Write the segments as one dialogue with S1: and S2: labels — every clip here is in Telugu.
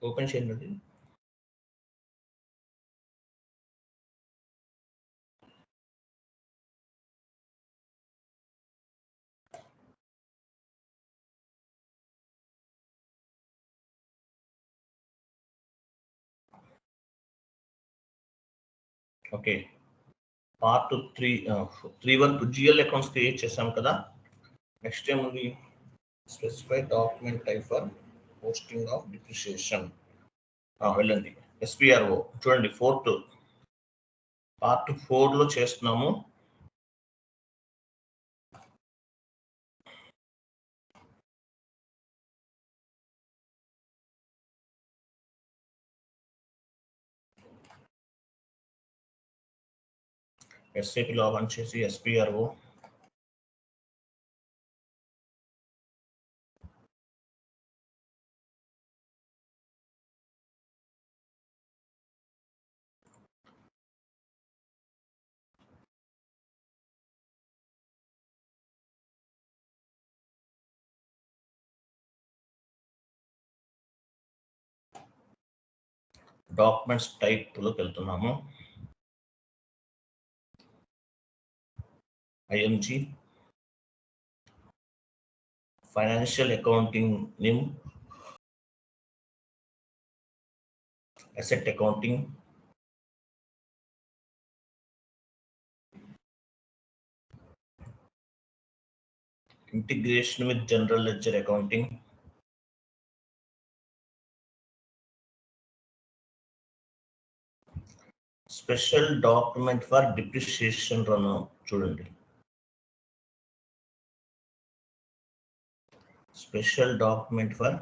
S1: ఓపెన్ చేయండి అది. ఓకే, పార్ట్ 3 వరకు జిఎల్ అకౌంట్స్ క్రియేట్ చేసాం కదా. నెక్స్ట్ ఏముంది? Specify document type for posting of depreciation. వెళ్ళండి, ఎస్పిఆర్ఓ చూడండి, పార్ట్ 4లో చేస్తున్నాము. ఎస్ఏపి లాగిన్ చేసి ఎస్పిఆర్ఓ డాక్యుమెంట్స్ టైప్లోకి వెళ్తున్నాము. IMG financial accounting name, asset accounting, integration with general ledger accounting, special document for depreciation run చూడండి. Special document for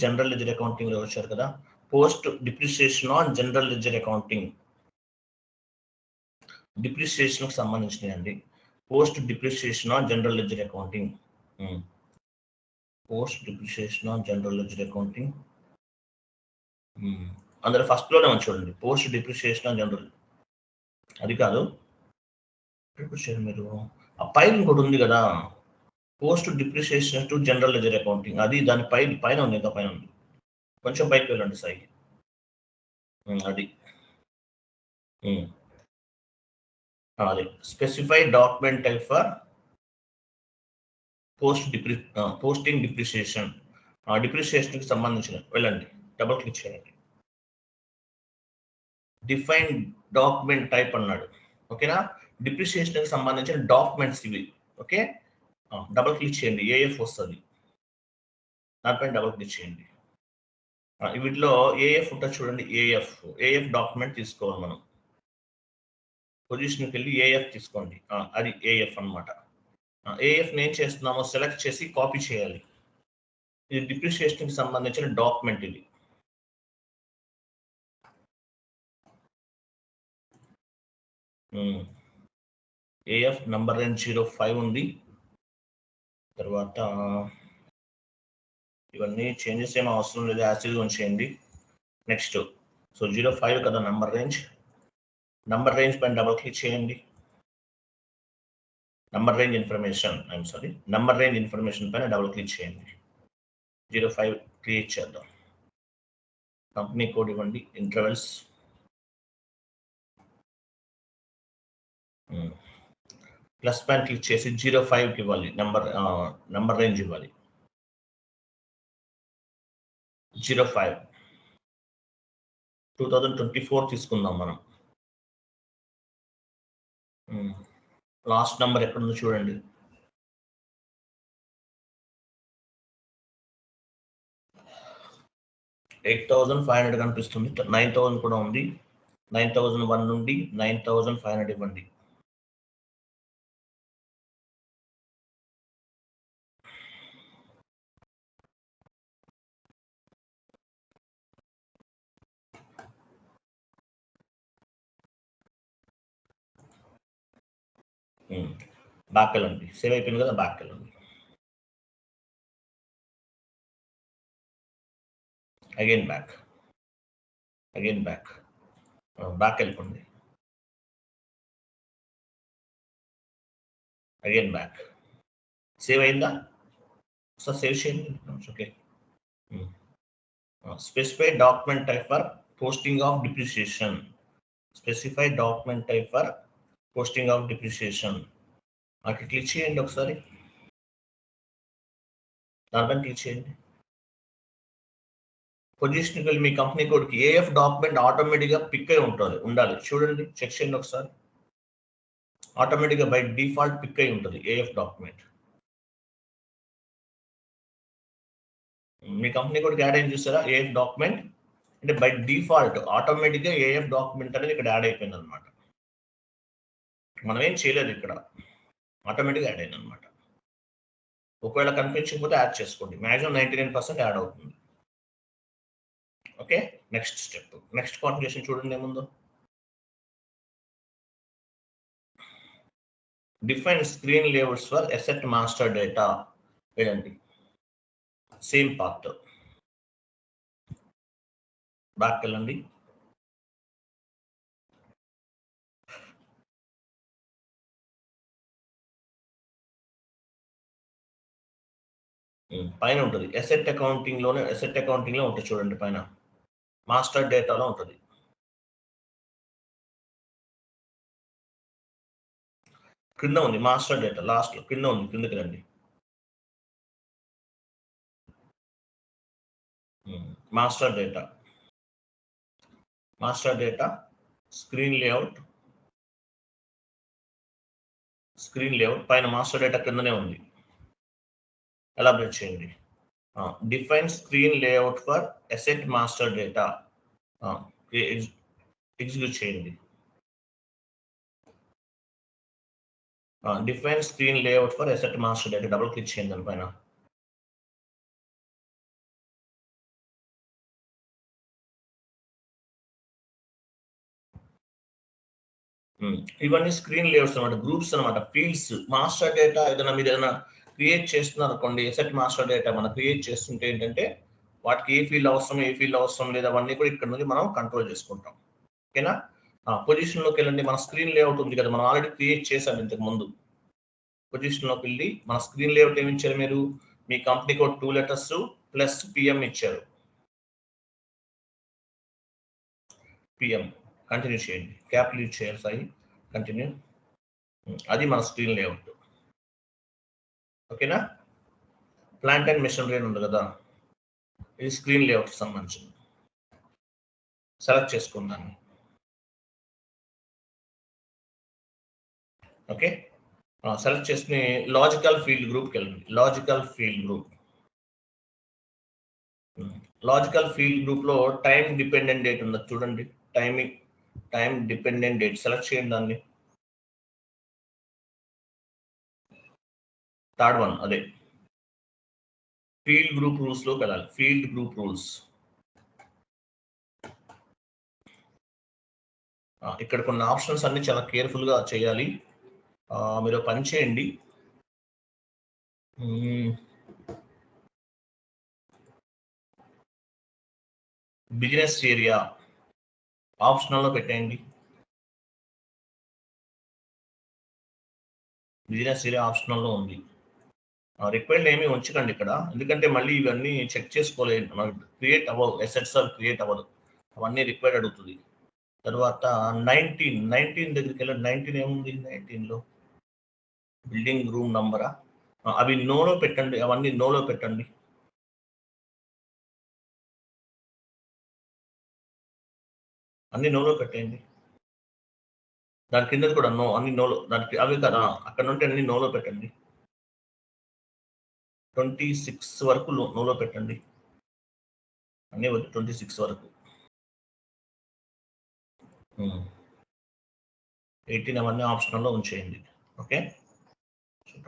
S1: general ledger accounting లో వచ్చారు కదా. Post depreciation on general ledger accounting, depreciation కు సంబంధించినవి అండి. Post depreciation on general ledger accounting, post depreciation on general ledger accounting. అందులో ఫస్ట్ లోనే ఉంది చూడండి, పోస్ట్ డిప్రిషియేషన్ ఆన్ జనరల్. అది కాదు, మీరు ఆ పైన ఇంకోటి ఉంది కదా, post depreciation to general ledger accounting. అది దాని పైన ఉంది, ఇంకా పైన ఉంది. కొంచెం పైకి వెళ్ళండి సాయి. అది అదే specify document type for posting depreciation. Depreciation కి సంబంధించిన వెళ్ళండి, డబుల్ క్లిక్ చేయండి. డిఫైన్ డాక్యుమెంట్ టైప్ అన్నాడు. ఓకేనా, డిప్రిషియేషన్ కి సంబంధించిన డాక్యుమెంట్స్ ఇవి. ఓకే, డబుల్ క్లిక్ చేయండి, ఏఎఫ్ వస్తుంది, దానిపైన డబుల్ క్లిక్ చేయండి. వీటిలో ఏఎఫ్ ఉంటుంది చూడండి, ఏఎఫ్ డాక్యుమెంట్ తీసుకోవాలి మనం. పొజిషన్కి వెళ్ళి ఏఎఫ్ తీసుకోండి, అది ఏఎఫ్ అనమాట. ఏఎఫ్ ఏం చేస్తున్నామో సెలెక్ట్ చేసి కాపీ చేయాలి. ఇది డిప్రిషియేషన్ కి సంబంధించిన డాక్యుమెంట్. ఇది ఏఎఫ్ నంబర్ 05 ఉంది. తర్వాత ఇవన్నీ చేంజెస్ ఏమీ అవసరం లేదు, యాసిడ్ ఉంచేయండి. నెక్స్ట్, సో 05 కదా నంబర్ రేంజ్ పైన డబుల్ క్లిక్ చేయండి. నంబర్ రేంజ్ ఇన్ఫర్మేషన్ పైన డబుల్ క్లిక్ చేయండి. 05 క్రియేట్ చేద్దాం. కంపెనీ కోడ్ ఇవ్వండి, ఇంటర్వెల్స్. ప్లస్ పైన క్లిక్ చేసి 05కి ఇవ్వాలి, నంబర్ రేంజ్ ఇవ్వాలి. 05 2024 తీసుకుందాం మనం. లాస్ట్ నంబర్ ఎక్కడుందో చూడండి. 8500 కనిపిస్తుంది. 9000 కూడా ఉంది. 9001 నుండి 9500 ఇవ్వండి. బ్యాక్ వెళ్ళండి, సేవ్ అయిపోయింది కదా, బ్యాక్ వెళ్ళండి. అగైన్ బ్యాక్ వెళ్ళిపోండి. Again back. సేవ్ అయిందా? ఒకసారి సేవ్ చేయండి. Okay. Specify document type for posting of depreciation. Specify document type for posting of depreciation. అక్కడ క్లిక్ చేయండి ఒకసారి. దానిపైన క్లిక్ చేయండి. పొజిషన్ వెళ్ళి మీ కంపెనీ కోడ్కి ఏఎఫ్ డాక్యుమెంట్ ఆటోమేటిక్గా పిక్ అయి ఉండాలి. చూడండి, చెక్ చేయండి ఒకసారి. ఆటోమేటిక్గా బై డిఫాల్ట్ పిక్ అయి ఉంటుంది ఏఎఫ్ డాక్యుమెంట్. మీ కంపెనీ కోడ్కి యాడ్ అయింది చూసారా ఏఎఫ్ డాక్యుమెంట్. అంటే బై డిఫాల్ట్ ఆటోమేటిక్గా ఏఎఫ్ డాక్యుమెంట్ అనేది ఇక్కడ యాడ్ అయిపోయింది అనమాట. మనం ఏం చేయలేదు, ఇక్కడ ఆటోమేటిక్గా యాడ్ అయింది అనమాట. ఒకవేళ కనిపించకపోతే యాడ్ చేసుకోండి. మ్యాక్సిమం 99% యాడ్ అవుతుంది. Okay, next step, next configuration చూడండి ఏముందో. Define screen layouts for asset master data. వెళ్ళండి, సేమ్ పాత్ బ్యాక్ వెళ్ళండి. పైన ఉంటుంది అసెట్ అకౌంటింగ్ లో ఉంటుంది చూడండి, పైన మాస్టర్ డేటాలో ఉంటుంది. కింద ఉంది మాస్టర్ డేటా, లాస్ట్ లో కింద ఉంది, కిందకి రండి. మాస్టర్ డేటా స్క్రీన్ లేఅవుట్ పైన మాస్టర్ డేటా కిందనే ఉంది. ఎలాబరేట్ చేయండి. Define screen layout for asset master data. Execute చేయండి. Define screen layout for asset master data, double click చేయండి దానిపైన. ఇవన్నీ స్క్రీన్ లేఅవుట్స్ అనమాట, గ్రూప్స్ అనమాట, ఫీల్డ్స్. మాస్టర్ డేటా మీరు ఏదైనా క్రియేట్ చేస్తున్నారు అనుకోండి, ఎసెట్ మాస్టర్ డేటా మనం క్రియేట్ చేస్తుంటే ఏంటంటే వాటికి ఏ ఫీల్డ్ అవసరం లేదు, అవన్నీ కూడా ఇక్కడ నుంచి మనం కంట్రోల్ చేసుకుంటాం. ఓకేనా? పొజిషన్లోకి వెళ్ళండి. మన స్క్రీన్ లేఅవుట్ ఉంది కదా, మనం ఆల్రెడీ క్రియేట్ చేసాం ఇంతకు ముందు. పొజిషన్లోకి వెళ్ళి మన స్క్రీన్ లేఅవుట్ ఏమి ఇచ్చారు మీరు? మీ company code 2 letters plus PM ఇచ్చారు. పిఎం కంటిన్యూ చేయండి, క్యాప్ యూజ్ చేయాలి సాయి, కంటిన్యూ. అది మన స్క్రీన్ లేఅవుట్. ఓకేనా? ప్లాంట్ అండ్ మెషినరీ ఉంది కదా, ఇది స్క్రీన్ లేఅవుట్ సంబంధించింది. సెలెక్ట్ చేసుకుందాన్ని. ఓకే, సెలెక్ట్ చేసుకుని లాజికల్ ఫీల్డ్ గ్రూప్కి వెళ్ళండి. లాజికల్ ఫీల్డ్ గ్రూప్ లో టైం డిపెండెంట్ డేట్ ఉంది చూడండి. టైం డిపెండెంట్ డేట్ సెలెక్ట్ చేయండి దాన్ని. థర్డ్ వన్ అదే ఫీల్డ్ గ్రూప్ రూల్స్ లోకి వెళ్ళాలి. ఫీల్డ్ గ్రూప్ రూల్స్ ఇక్కడ కొన్ని ఆప్షన్స్ అన్ని చాలా కేర్ఫుల్ గా చేయాలి. మీరు పని చేయండి. బిజినెస్ ఏరియా ఆప్షనల్ లో పెట్టేయండి. బిజినెస్ ఏరియా ఆప్షనల్ లో ఉంది. రిక్వైర్డ్ ఏమీ ఉంచకండి ఇక్కడ, ఎందుకంటే మళ్ళీ ఇవన్నీ చెక్ చేసుకోలేదు, క్రియేట్ అవ్వవు, ఎసెట్స్ క్రియేట్ అవ్వదు, అవన్నీ రిక్వైర్డ్ అడుగుతుంది. తర్వాత 19 దగ్గరికి వెళ్ళండి. 19 ఏముంది? 19 లో బిల్డింగ్ రూమ్ నంబరా, అవి నోలో పెట్టండి, అవన్నీ నోలో పెట్టండి. అన్ని నోలో పెట్టండి. దాని కింద కూడా నో, అన్ని నోలో, దానికి అవి కదా, అక్కడ నుండి అన్ని నోలో పెట్టండి. 26 వరకు నోలో పెట్టండి, అన్ని 26 వరకు. 18 అవన్నీ ఆప్షనల్లో ఉంచేయండి. ఓకే,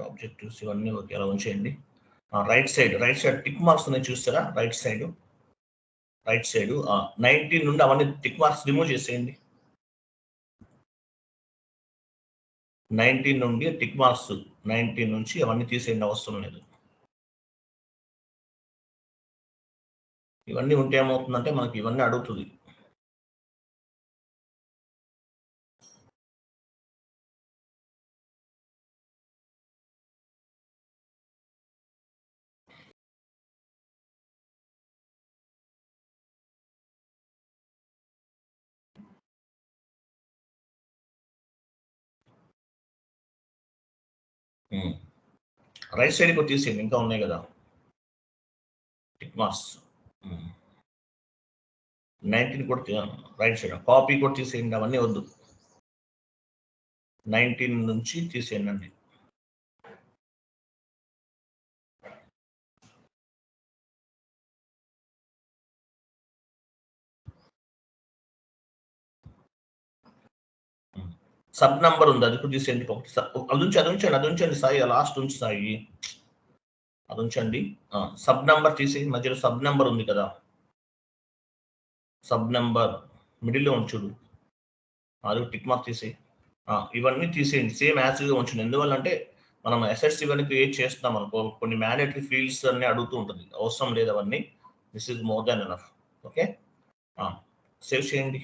S1: ఆబ్జెక్టివ్స్ ఇవన్నీ ఓకే, అలా ఉంచేయండి. రైట్ సైడ్ టిక్ మార్క్స్ ఉన్నాయి చూస్తారా? రైట్ సైడ్ 19 నుండి అవన్నీ టిక్ మార్క్స్ రిమూవ్ చేసేయండి. 19 నుండి టిక్ మార్క్స్, 19 నుంచి అవన్నీ తీసేయండి, అవసరం లేదు. ఇవన్నీ ఉంటే ఏమవుతుందంటే మనకి ఇవన్నీ అడుగుతుంది. రైట్ సైడ్ కూడా తీసేయండి, ఇంకా ఉన్నాయి కదా టిక్ మార్క్స్. 19 కూడా రైట్ సైడ్ కాపీ కూడా తీసేయండి, అవన్నీ వద్దు. 19 నుంచి తీసేయండి. సబ్ నంబర్ ఉంది, అది కూడా తీసేయండి. అది ఉంచండి సాయి, లాస్ట్ ఉంచి సాయి, అది ఉంచండి. సబ్ నంబర్ తీసి మధ్యలో సబ్ నంబర్ ఉంది కదా, సబ్ నంబర్ మిడిల్లో ఉంచుడు, అది టిక్ మార్క్ తీసి ఇవన్నీ తీసేయండి. సేమ్ యాజ్గా ఉంచండి. ఎందువల్ల అంటే మనం అసెట్స్ ఇవన్నీ క్రియేట్ చేస్తున్నాం అనుకో, కొన్ని మ్యాండేటరీ ఫీల్డ్స్ అన్ని అడుగుతూ ఉంటుంది, అవసరం లేదు అవన్నీ. This is more than enough. Okay, save చేయండి.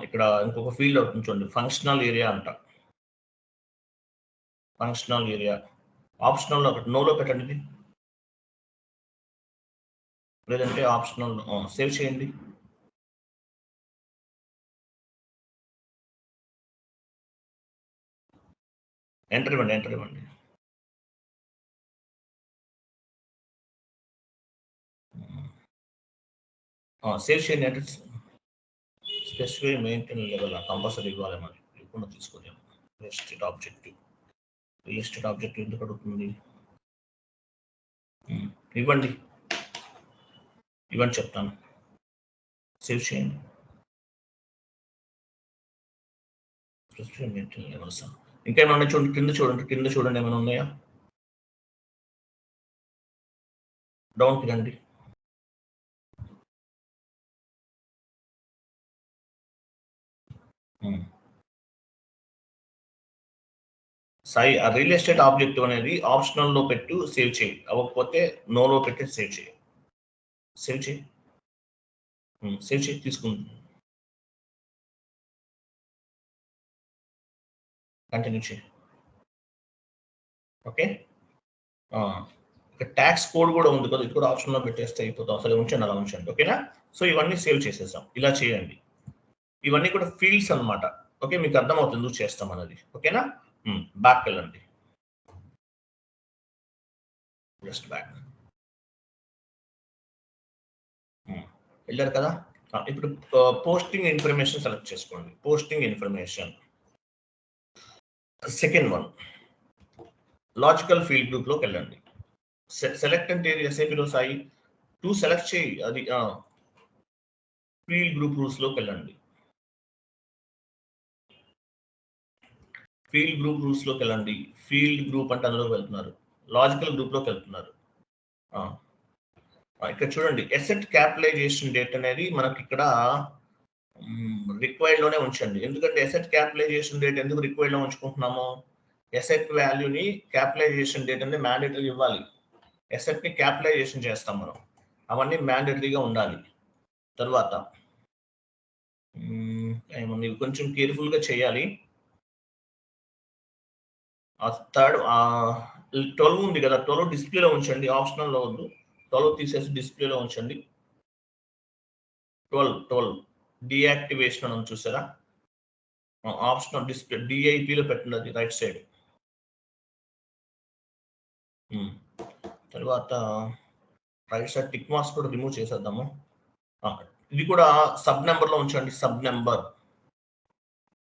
S1: ఇక్కడ ఇంకొక ఫీల్డ్ అవుతుంది చూడండి, ఫంక్షనల్ ఏరియా అంట. ఫంక్షనల్ ఏరియా ఆప్షనల్ నోలో పెట్టండి, లేదంటే ఆప్షనల్ సేవ్ చేయండి. ఎంటర్ ఇవ్వండి. సేవ్ చేయండి. Enter specify maintain level compulsory ఇవ్వాలి, మరి ఇప్పుడు తీసుకోలేము. రిజిస్టర్డ్ ఆబ్జెక్టివ్ ఎందుకు అడుగుతుంది? ఇవ్వండి చెప్తాను. సేవ్ చేయండి. ఇంకా ఏమైనా చూడండి, కింద చూడండి ఏమైనా ఉన్నాయా? డౌన్కి రండి. సాయి, ఆ రియల్ ఎస్టేట్ ఆబ్జెక్టివ్ అనేది ఆప్షనల్లో పెట్టు, సేవ్ చేయి. అవ్వకపోతే నోలో పెట్టి సేవ్ చేయి. తీసుకుంది. కంటిన్యూ చేయి. ఓకే, ట్యాక్స్ కోడ్ కూడా ఉంది కదా, ఇది కూడా ఆప్షన్లో పెట్టేస్తే అయిపోతాం. అసలు ఉంచండి, అలా ఉంచండి. ఓకేనా? సో ఇవన్నీ సేవ్ చేసేసాం. ఇలా చేయండి. ఇవన్నీ కూడా ఫీల్డ్స్ అనమాట. ఓకే, మీకు అర్థమవుతుంది ఎందుకు చేస్తాం అన్నది. ఓకేనా? బ్యాక్ వెళ్ళండి, జస్ట్ బ్యాక్. వెళ్ళారు కదా. ఇప్పుడు పోస్టింగ్ ఇన్ఫర్మేషన్ సెలెక్ట్ చేసుకోండి. Posting information second one, logical field group లోకి వెళ్ళండి. సెలెక్ట్ అంటే ఎస్ఐపిలో సాయి 2 సెలెక్ట్ చేయి. అది ఫీల్డ్ గ్రూప్ రూల్స్ లోకి వెళ్ళండి. ఫీల్డ్ గ్రూప్ అంటే అందులోకి వెళ్తున్నారు, లాజికల్ గ్రూప్ లోకి వెళ్తున్నారు. ఇక్కడ చూడండి, ఎసెట్ క్యాపిటలైజేషన్ డేట్ అనేది మనకి ఇక్కడ రిక్వైర్డ్ లోనే ఉంచండి. ఎందుకంటే ఎసెట్ క్యాపిటలైజేషన్ డేట్ ఎందుకు రిక్వైర్డ్ లో ఉంచుకుంటున్నాము? ఎసెట్ వాల్యూని క్యాపిటలైజేషన్ డేట్ అనేది మ్యాండేటరీ ఇవ్వాలి. ఎసెట్ ని క్యాపిటలైజేషన్ చేస్తాం మనం, అవన్నీ మ్యాండేటరీగా ఉండాలి. తర్వాత ఏముంది, కొంచెం కేర్ఫుల్ గా చేయాలి. థర్డ్ 12 ఉంది కదా, 12 డిస్ప్లేలో ఉంచండి, ఆప్షనల్ లో వద్దు. 12 తీసేసి డిస్ప్లేలో ఉంచండి. 12 డియాక్టివేషన్ అని చూసారా? ఆప్షనల్ డిస్ప్లే డిఐపిలో పెట్టండి, రైట్ సైడ్. తర్వాత రైట్ సైడ్ టిక్ మార్క్స్ కూడా రిమూవ్ చేసేద్దాము. ఇది కూడా సబ్ నెంబర్ లో ఉంచండి. సబ్ నెంబర్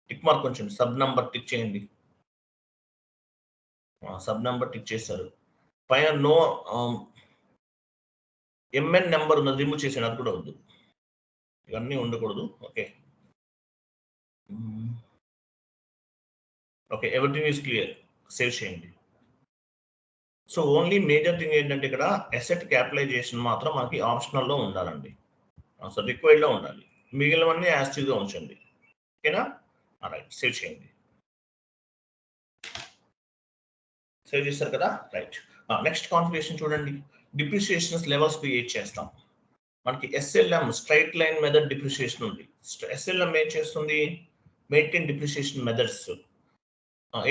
S1: టిక్ మార్క్ ఉంచండి, సబ్ నెంబర్ టిక్ చేయండి. సబ్ నెంబర్ టిక్ చేశారు. పైన నో ఎంఎన్ నెంబర్ ఉన్నది రిమూవ్ చేసాను, అది కూడా వద్దు. ఇవన్నీ ఉండకూడదు. Okay, everything is clear. Save చేయండి. సో ఓన్లీ మేజర్ థింగ్ ఏంటంటే ఇక్కడ అసెట్ క్యాపిటలైజేషన్ మాత్రం మనకి ఆప్షనల్లో ఉండాలండి. సో రిక్వైర్డ్లో ఉండాలి. మిగిలినవన్నీ యాస్టివ్గా ఉంచండి. ఓకేనా? రైట్, సేవ్ చేయండి. సేవ్ చేస్తారు కదా, రైట్. నెక్స్ట్ కాన్ఫిగరేషన్ చూడండి, డిప్రిసియేషన్స్ లెవెల్స్ క్రియేట్ చేస్తాం. మనకి SLM straight line method depreciation ఉంది. ఎస్ఎల్ఎం ఏం చేస్తుంది? మెయింటైన్ డిప్రిసియేషన్ మెథడ్స్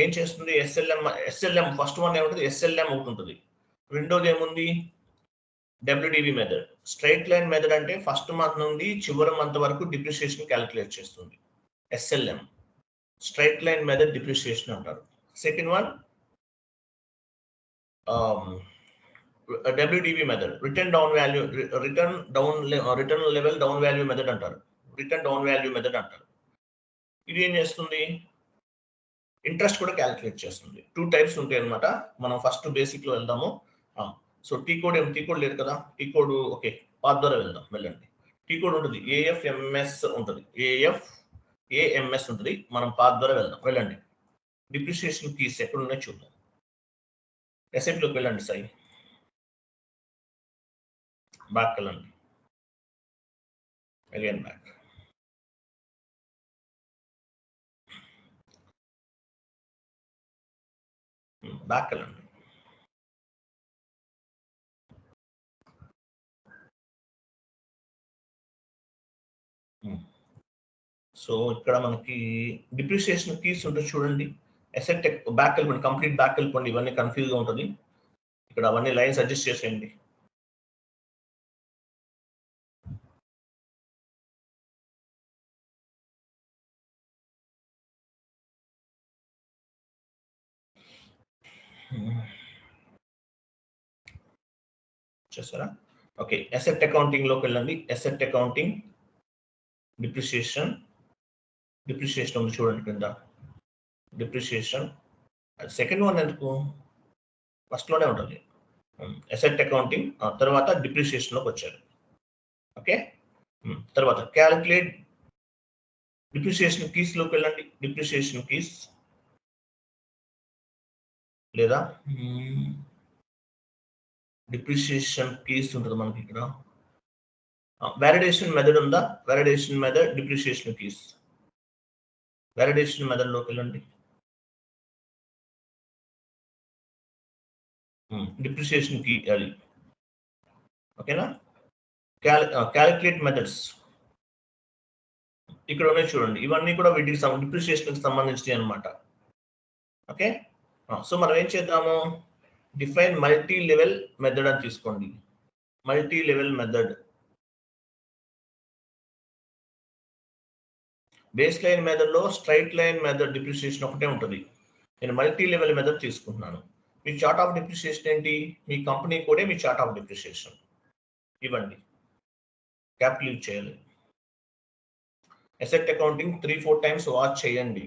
S1: ఏం చేస్తుంది? ఎస్ఎల్ఎం ఫస్ట్ వన్ ఏముంటుంది? ఎస్ఎల్ఎం ఒకటి ఉంటుంది. రెండోది ఏముంది? WDV method. Straight line method అంటే ఫస్ట్ మంత్ నుండి చివరి మంత్ వరకు డిప్రిసియేషన్ క్యాలిక్యులేట్ చేస్తుంది. SLM, straight line method depreciation అంటారు. Second one WDV method, return level down value method అంటారు. రిటర్న్ డౌన్ వాల్యూ మెథడ్ అంటారు. ఇది ఏం చేస్తుంది? ఇంట్రెస్ట్ కూడా క్యాలిక్యులేట్ చేస్తుంది. 2 టైప్స్ ఉంటాయి అనమాట. మనం ఫస్ట్ బేసిక్ లో వెళ్దాము. సో టీ కోడ్ లేదు కదా, టీ కోడ్ ఓకే, పాత్ ద్వారా వెళ్ళండి. టీ కోడ్ ఉంటుంది, AFMS ఉంటుంది, AMS ఉంటుంది. మనం పాత్ ద్వారా వెళ్ళండి. డిప్రిసియేషన్ కీస్ ఎక్కడ ఉన్నాయో చూద్దాం. ఎస్ఐపిలోకి వెళ్ళండి. సాయి బ్యాక్ వెళ్ళండి, అగైన్ బ్యాక్. బ్యాక్ వెళ్ళండి. సో ఇక్కడ మనకి డిప్రిసియేషన్ కీస్ ఉంటుంది చూడండి. అసెట్ బ్యాక్ వెళ్ళిపోండి, కంప్లీట్ బ్యాక్ వెళ్ళిపోండి. ఇవన్నీ కన్ఫ్యూజ్ గా ఉంటుంది. ఇక్కడ అవన్నీ లైన్స్ అడ్జస్ట్ చేసేయండి. చేస్తారా? ఓకే, అసెట్ అకౌంటింగ్ లోకి వెళ్ళండి. అసెట్ అకౌంటింగ్, డిప్రిసియేషన్ ఉంది చూడండి కింద. డిప్రిసియేషన్ సెకండ్ వన్ ఎందుకు, ఫస్ట్ లోనే ఉంటుంది. అసెట్ అకౌంటింగ్ తర్వాత డిప్రిసియేషన్ లోకి వచ్చారు. ఓకే, తర్వాత క్యాలిక్యులేట్ డిప్రిసియేషన్ కీస్ లోకి వెళ్ళండి. డిప్రిసియేషన్ కీస్ లేదా డిప్రిసియేషన్ కీస్ ఉంటుంది మనకి ఇక్కడ. వాలిడేషన్ మెథడ్ ఉందా? Validation method, depreciation keys. Validation method లోకి వెళ్ళండి. డిప్రిసియేషన్ కీ అది. ఓకేనా? క్యాలిక్యులేట్ మెథడ్స్ ఇక్కడ ఉన్నాయి చూడండి. ఇవన్నీ కూడా వీటికి డిప్రిసియేషన్ సంబంధించినవి అనమాట. ఓకే, సో మనం ఏం చేద్దాము? డిఫైన్ మల్టీ లెవెల్ మెథడ్ అని తీసుకోండి. Multi level method, base line method లో స్ట్రైట్ లైన్ మెథడ్ డిప్రిసియేషన్ ఒకటే ఉంటుంది. నేను మల్టీ లెవెల్ మెథడ్ తీసుకుంటున్నాను. మీ చార్ట్ ఆఫ్ డిప్రిసియేషన్ ఏంటి? మీ కంపెనీ కూడా మీ చార్ట్ ఆఫ్ డిప్రిసియేషన్ ఇవ్వండి. క్యాపిటల్ యూజ్ చేయాలి. అసెట్ అకౌంటింగ్ 3-4 టైమ్స్ వాచ్ చేయండి.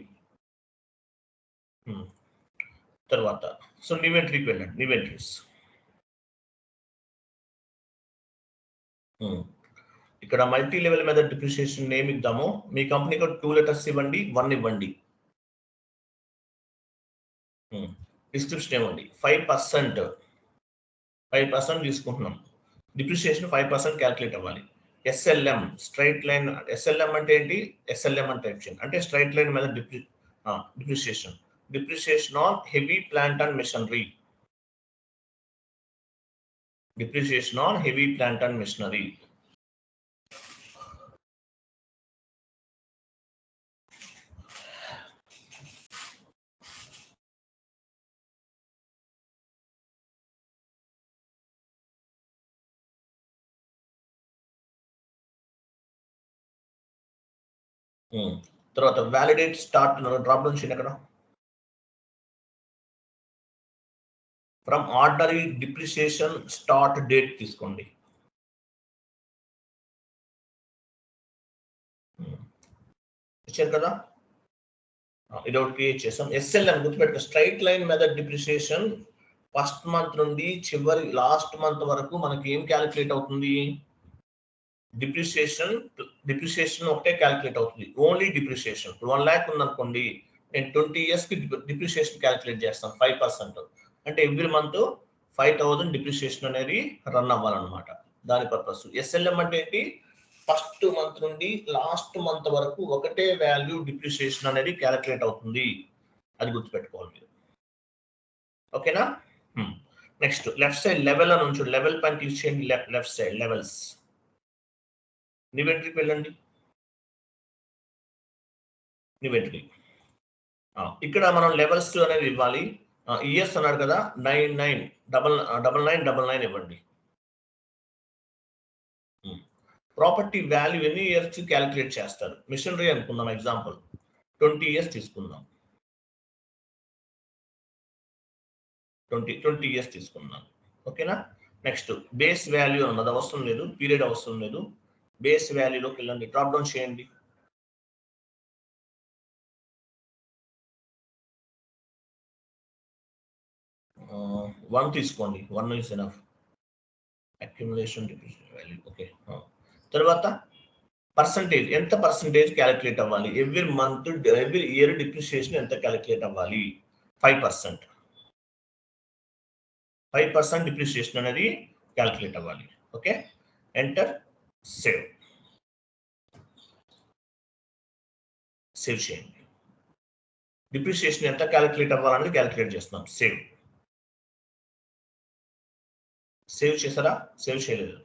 S1: తర్వాత సో ఇన్వెంటరీకి వెళ్ళండి. ఇన్వెంటరీస్ ఇక్కడ multi level method depreciation name ఇద్దాము. మీ కంపెనీకి 2 లెటర్స్ ఇవ్వండి, 1 ఇవ్వండి. డిస్క్రిప్షన్ ఇవ్వండి. 5% తీసుకుంటున్నాం. డిప్రిసియేషన్ 5% క్యాల్కులేట్ అవ్వాలి. SLM, straight line. SLM అంటే ఏంటి? SLM అంటే అంటే straight line method depreciation. Depreciation on heavy plant and machinery. Depreciation on heavy plant and machinery. తర్వాత వ్యాలిడేట్ స్టార్ట్ డ్రాప్ డౌన్ చేయండి. అక్కడ from ordinary depreciation start date తీసుకోండి. ఇచ్చారు కదా, ఇది ఒకటి క్రియేట్ చేసాం. SLM గుర్తుపెట్టుకో, straight line method depreciation first month నుండి చివరి లాస్ట్ మంత్ వరకు మనకి ఏం క్యాలిక్యులేట్ అవుతుంది? డిప్రిసియేషన్ ఒకటే క్యాలిక్యులేట్ అవుతుంది. Only depreciation. 1 lakh ఉందనుకోండి, నేను 20 years కి డిప్రిసియేషన్ క్యాలిక్యులేట్ చేస్తాను 5%. అంటే ఎవ్రీ మంత్ 5,000 డిప్రిసియేషన్ అనేది రన్ అవ్వాలన్నమాట. దాని పర్పస్. SLM అంటే ఏంటి? ఫస్ట్ మంత్ నుండి లాస్ట్ మంత్ వరకు ఒకటే వాల్యూ డిప్రిసియేషన్ అనేది క్యాలిక్యులేట్ అవుతుంది. అది గుర్తుపెట్టుకోవాలి మీరు. ఓకేనా? నెక్స్ట్ లెఫ్ట్ సైడ్ లెవెల్ అని ఉంచు. లెవెల్ పైన క్లిక్ చేయండి. Left side levels. ఇన్వెంటరీకి వెళ్ళండి. ఇన్వెంటరీ ఇక్కడ మనం లెవెల్స్ అనేది ఇవ్వాలి. ఇయర్స్ అన్నారు కదా, 9999 ఇవ్వండి. ప్రాపర్టీ వాల్యూ ఎన్ని ఇయర్స్ క్యాలిక్యులేట్ చేస్తారు? మిషనరీ అనుకుందాం ఎగ్జాంపుల్. 20 ఇయర్స్ తీసుకుందాం. 20 ఇయర్స్ తీసుకుందాం. ఓకేనా? నెక్స్ట్ బేస్ వాల్యూ అన్నది అవసరం లేదు, పీరియడ్ అవసరం లేదు. బేస్ వాల్యూలోకి వెళ్ళండి, డ్రాప్ డౌన్ చేయండి. వన్ తీసుకోండి, 1 is enough. Accumulation depreciation value. Okay. తర్వాత పర్సంటేజ్, ఎంత పర్సంటేజ్ క్యాలిక్యులేట్ అవ్వాలి? Every month every year depreciation ఎంత క్యాలిక్యులేట్ అవ్వాలి? 5%. 5% డిప్రిసియేషన్ అనేది క్యాలిక్యులేట్ అవ్వాలి. Okay, enter, save. సేవ్ చేయండి. డిప్రిసియేషన్ ఎంత క్యాలిక్యులేట్ అవ్వాలని క్యాలిక్యులేట్ చేస్తున్నాం. సేవ్. సేవ్ చేసారా? సేవ్ చేయలేదు.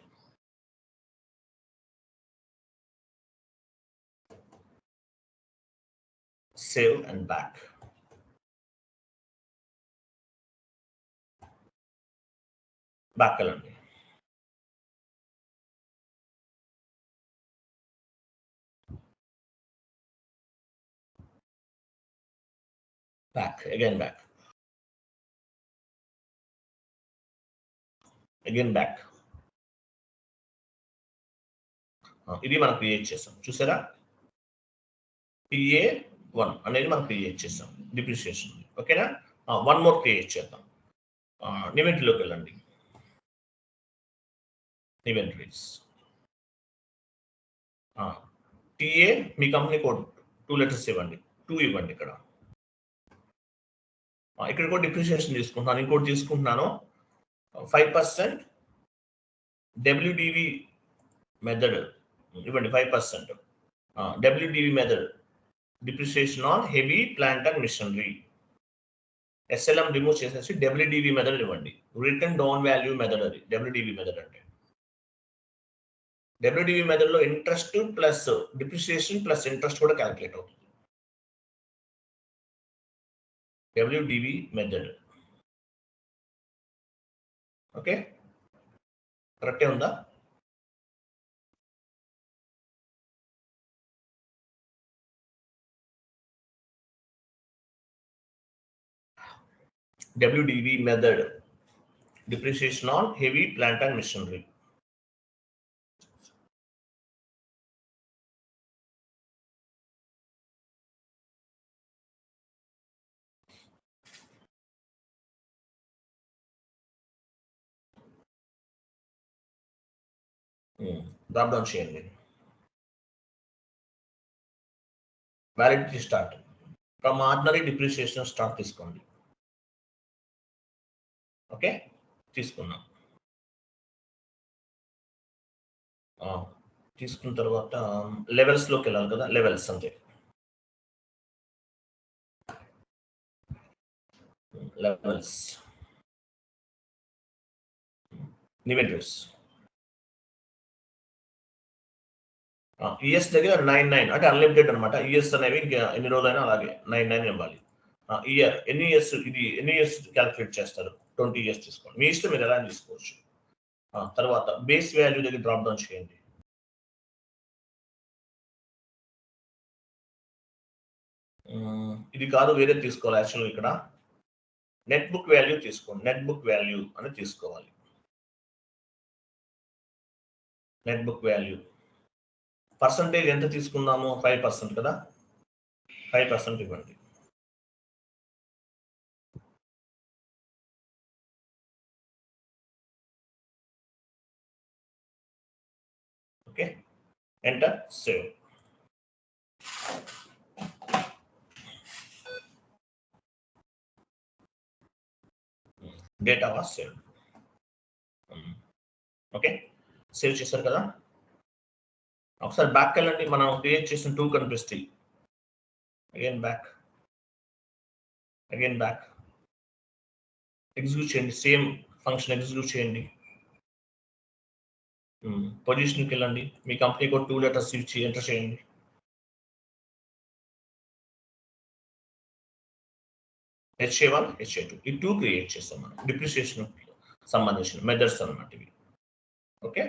S1: Save and back. బ్యాక్ వెళ్ళండి. Back, again back, again back. ఇది మనం క్రియేట్ చేసాం, చూసారా? PA1 అనేది మనం క్రియేట్ చేసాం డిప్రిసియేషన్. ఓకేనా? వన్ మోర్ క్రియేట్ చేద్దాం. ఇన్వెంటరీలోకి వెళ్ళండి. ఇన్వెంటరీస్. TA మీ కంపెనీ కోడ్ 2 లెటర్స్ ఇవ్వండి, 2 ఇవ్వండి. ఇక్కడ ఇక్కడ కూడా డిప్రిసియేషన్ తీసుకుంటున్నాను, ఇంకోటి తీసుకుంటున్నాను. 5% WDV మెథడ్ ఇవ్వండి. 5% WDV method, depreciation on heavy plant and machinery. SLM remove చేసేసి WDV మెథడ్ ఇవ్వండి. రిటర్న్ డౌన్ వాల్యూ మెథడ్ అది WDV మెథడ్ అంటే. WDV మెథడ్ లో interest plus depreciation plus interest కూడా క్యాలిక్యులేట్ అవుతుంది. WDV method. ఓకే, కరెక్టే ఉందా? WDV method, depreciation on heavy plant and machinery. Drop down చేయండి. Validity start. From ordinary depreciation start తీసుకోండి. ఓకే, తీసుకున్నాం. తీసుకున్న తర్వాత లెవెల్స్ లోకి వెళ్ళాలి కదా, లెవెల్స్ అంతే. Levels, inventories. ఇయర్స్ దగ్గర 99 అంటే అన్లిమిటెడ్ అనమాట. ఇయర్స్ అనేవి ఇంకా ఎన్ని రోజులైనా అలాగే 99 ఇవ్వాలి. ఇయర్ ఎన్ని ఇయర్స్, ఇది ఎన్ని ఇయర్స్ క్యాలిక్యులేట్ చేస్తారు? 20 ఇయర్స్ తీసుకోండి, మీ ఇష్టం, మీరు ఎలా తీసుకోవచ్చు. తర్వాత బేస్ వాల్యూ దగ్గర డ్రాప్ డౌన్ చేయండి. ఇది కాదు, వేరే తీసుకోవాలి. యాక్చువల్గా ఇక్కడ నెట్ బుక్ వాల్యూ తీసుకోండి. నెట్ బుక్ వాల్యూ అని తీసుకోవాలి. నెట్ బుక్ వాల్యూ పర్సంటేజ్ ఎంత తీసుకుందాము? 5% కదా, 5% ఇవ్వండి. Okay, enter, save. Data was save. Okay, save చేశారు కదా. ఒకసారి బ్యాక్ వెళ్ళండి, మనం క్రియేట్ చేసిన 2 కనిపిస్తాయి. Again back, again back. Execute చేయండి, సేమ్ ఫంక్షన్ ఎగ్జిక్యూట్ చేయండి. పొజిషన్కి వెళ్ళండి, మీ కంపెనీ కోడ్ 2 లెటర్స్ ఇచ్చి ఎంటర్ చేయండి. HA1, HA2 ఈ 2 క్రియేట్ చేస్తాం మనం. డిప్రిసియేషన్ సంబంధించిన మెథడ్స్ అన్నమాట ఇవి. ఓకే,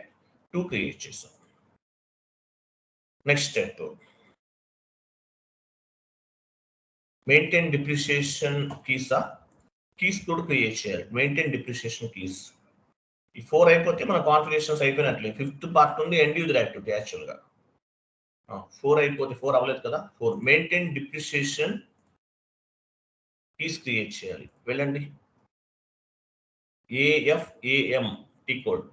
S1: 2 క్రియేట్ చేస్తాం. నెక్స్ట్ స్టెప్, మెయింటైన్ డిప్రిషియేషన్ కీసా, కీస్ కూడా క్రియేట్ చేయాలి. Maintain depreciation keys. ఈ 4 అయిపోతే మన కాన్ఫిగరేషన్స్ అయిపోయినట్లే. 5th పార్ట్ ఉంది ఎండ్ యూజర్ యాక్టివిటీ యాక్చువల్గా. 4 అయిపోతే 4 అవ్వలేదు కదా. 4 మెయింటైన్ డిప్రిషియేషన్ కీస్ క్రియేట్ చేయాలి. వెళ్ళండి AFAM T code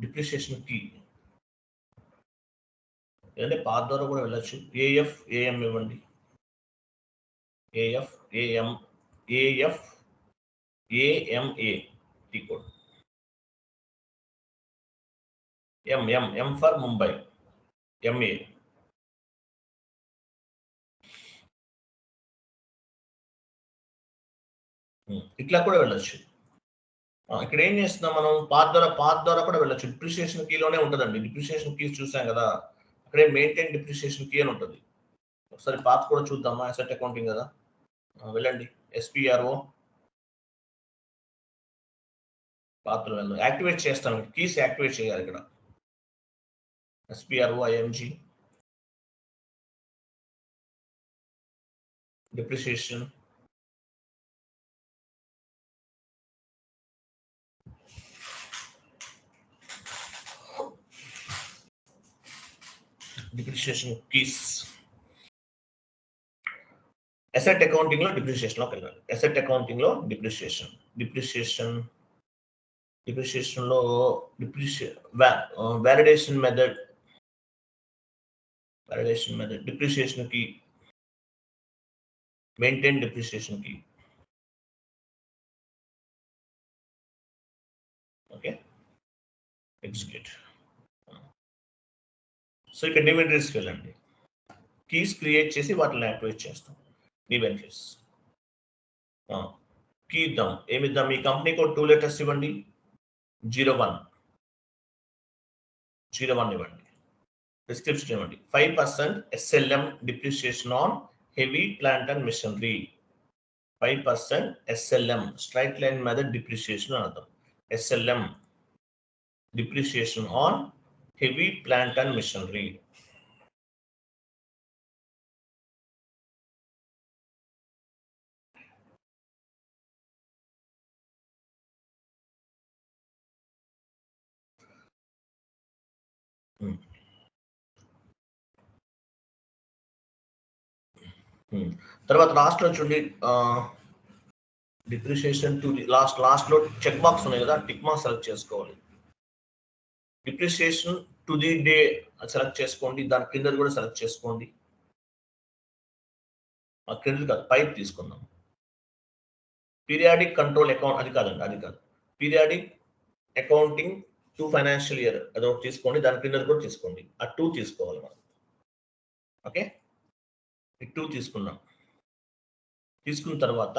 S1: depreciation key అంటే పాత్ ద్వారా కూడా వెళ్ళొచ్చు. AFAM ఇవ్వండి. AFAMA T code. M for Mumbai, MA. ఇట్లా కూడా వెళ్ళొచ్చు. ఇక్కడ ఏం చేస్తున్నాం మనం, పాత్ ద్వారా కూడా వెళ్ళొచ్చు. డిప్రిషియేషన్ కీలోనే ఉంటుందండి. డిప్రిషియేషన్ కీ చూసాం కదా, అక్కడే మెయింటైన్ డిప్రిషియేషన్ కీ అని ఉంటుంది. ఒకసారి పాత్ కూడా చూద్దామా, అసెట్ అకౌంటింగ్ కదా. వెళ్ళండి SPRO పాత్రలు వెళ్దాం. యాక్టివేట్ చేస్తాం, కీస్ యాక్టివేట్ చేయాలి ఇక్కడ. SPRO IMG depreciation. Depreciation keys. Asset accounting లో డిప్రిషియేషన్ లోకి వెళ్ళాలి. అసెట్ అకౌంటింగ్ లో డిప్రిషియేషన్ లో వాలిడేషన్ మెథడ్ డిప్రిషియేషన్ కి మెయింటైన్ డిప్రిషియేషన్ కి. Okay, execute. సో ఇక్కడ న్యూ ఎంట్రీస్కి వెళ్ళండి. కీస్ క్రియేట్ చేసి వాటిని యాక్టివేట్ చేస్తాం. న్యూ ఎంట్రీస్ కీ ఇద్దాం. ఏమిద్దాం, మీ కంపెనీ కోడ్ 2 letters ఇవ్వండి. 01 ఇవ్వండి. డిస్క్రిప్షన్ ఇవ్వండి. 5% SLM depreciation on heavy plant and machinery. 5% SLM straight line method depreciation అని అర్థం. SLM depreciation on heavy plant and machinery. తర్వాత లాస్ట్ లో చూడండి, డిప్రిషియేషన్ టు ది లాస్ట్ లో చెక్ బాక్స్ ఉన్నాయి కదా, టిక్ మార్క్ సెలెక్ట్ చేసుకోవాలి. Depreciation to the day select చేసుకోండి. దాని కింద కూడా సెలెక్ట్ చేసుకోండి. కింద కాదు, పైప్ తీసుకుందాం. పీరియాడిక్ కంట్రోల్ అకౌంట్ అది కాదు. పీరియాడిక్ అకౌంటింగ్ 2 financial year అదొకటి తీసుకోండి. దాని కింద కూడా తీసుకోండి. ఆ 2 తీసుకోవాలి మనం. ఓకే, ఈ 2 తీసుకున్నాం. తీసుకున్న తర్వాత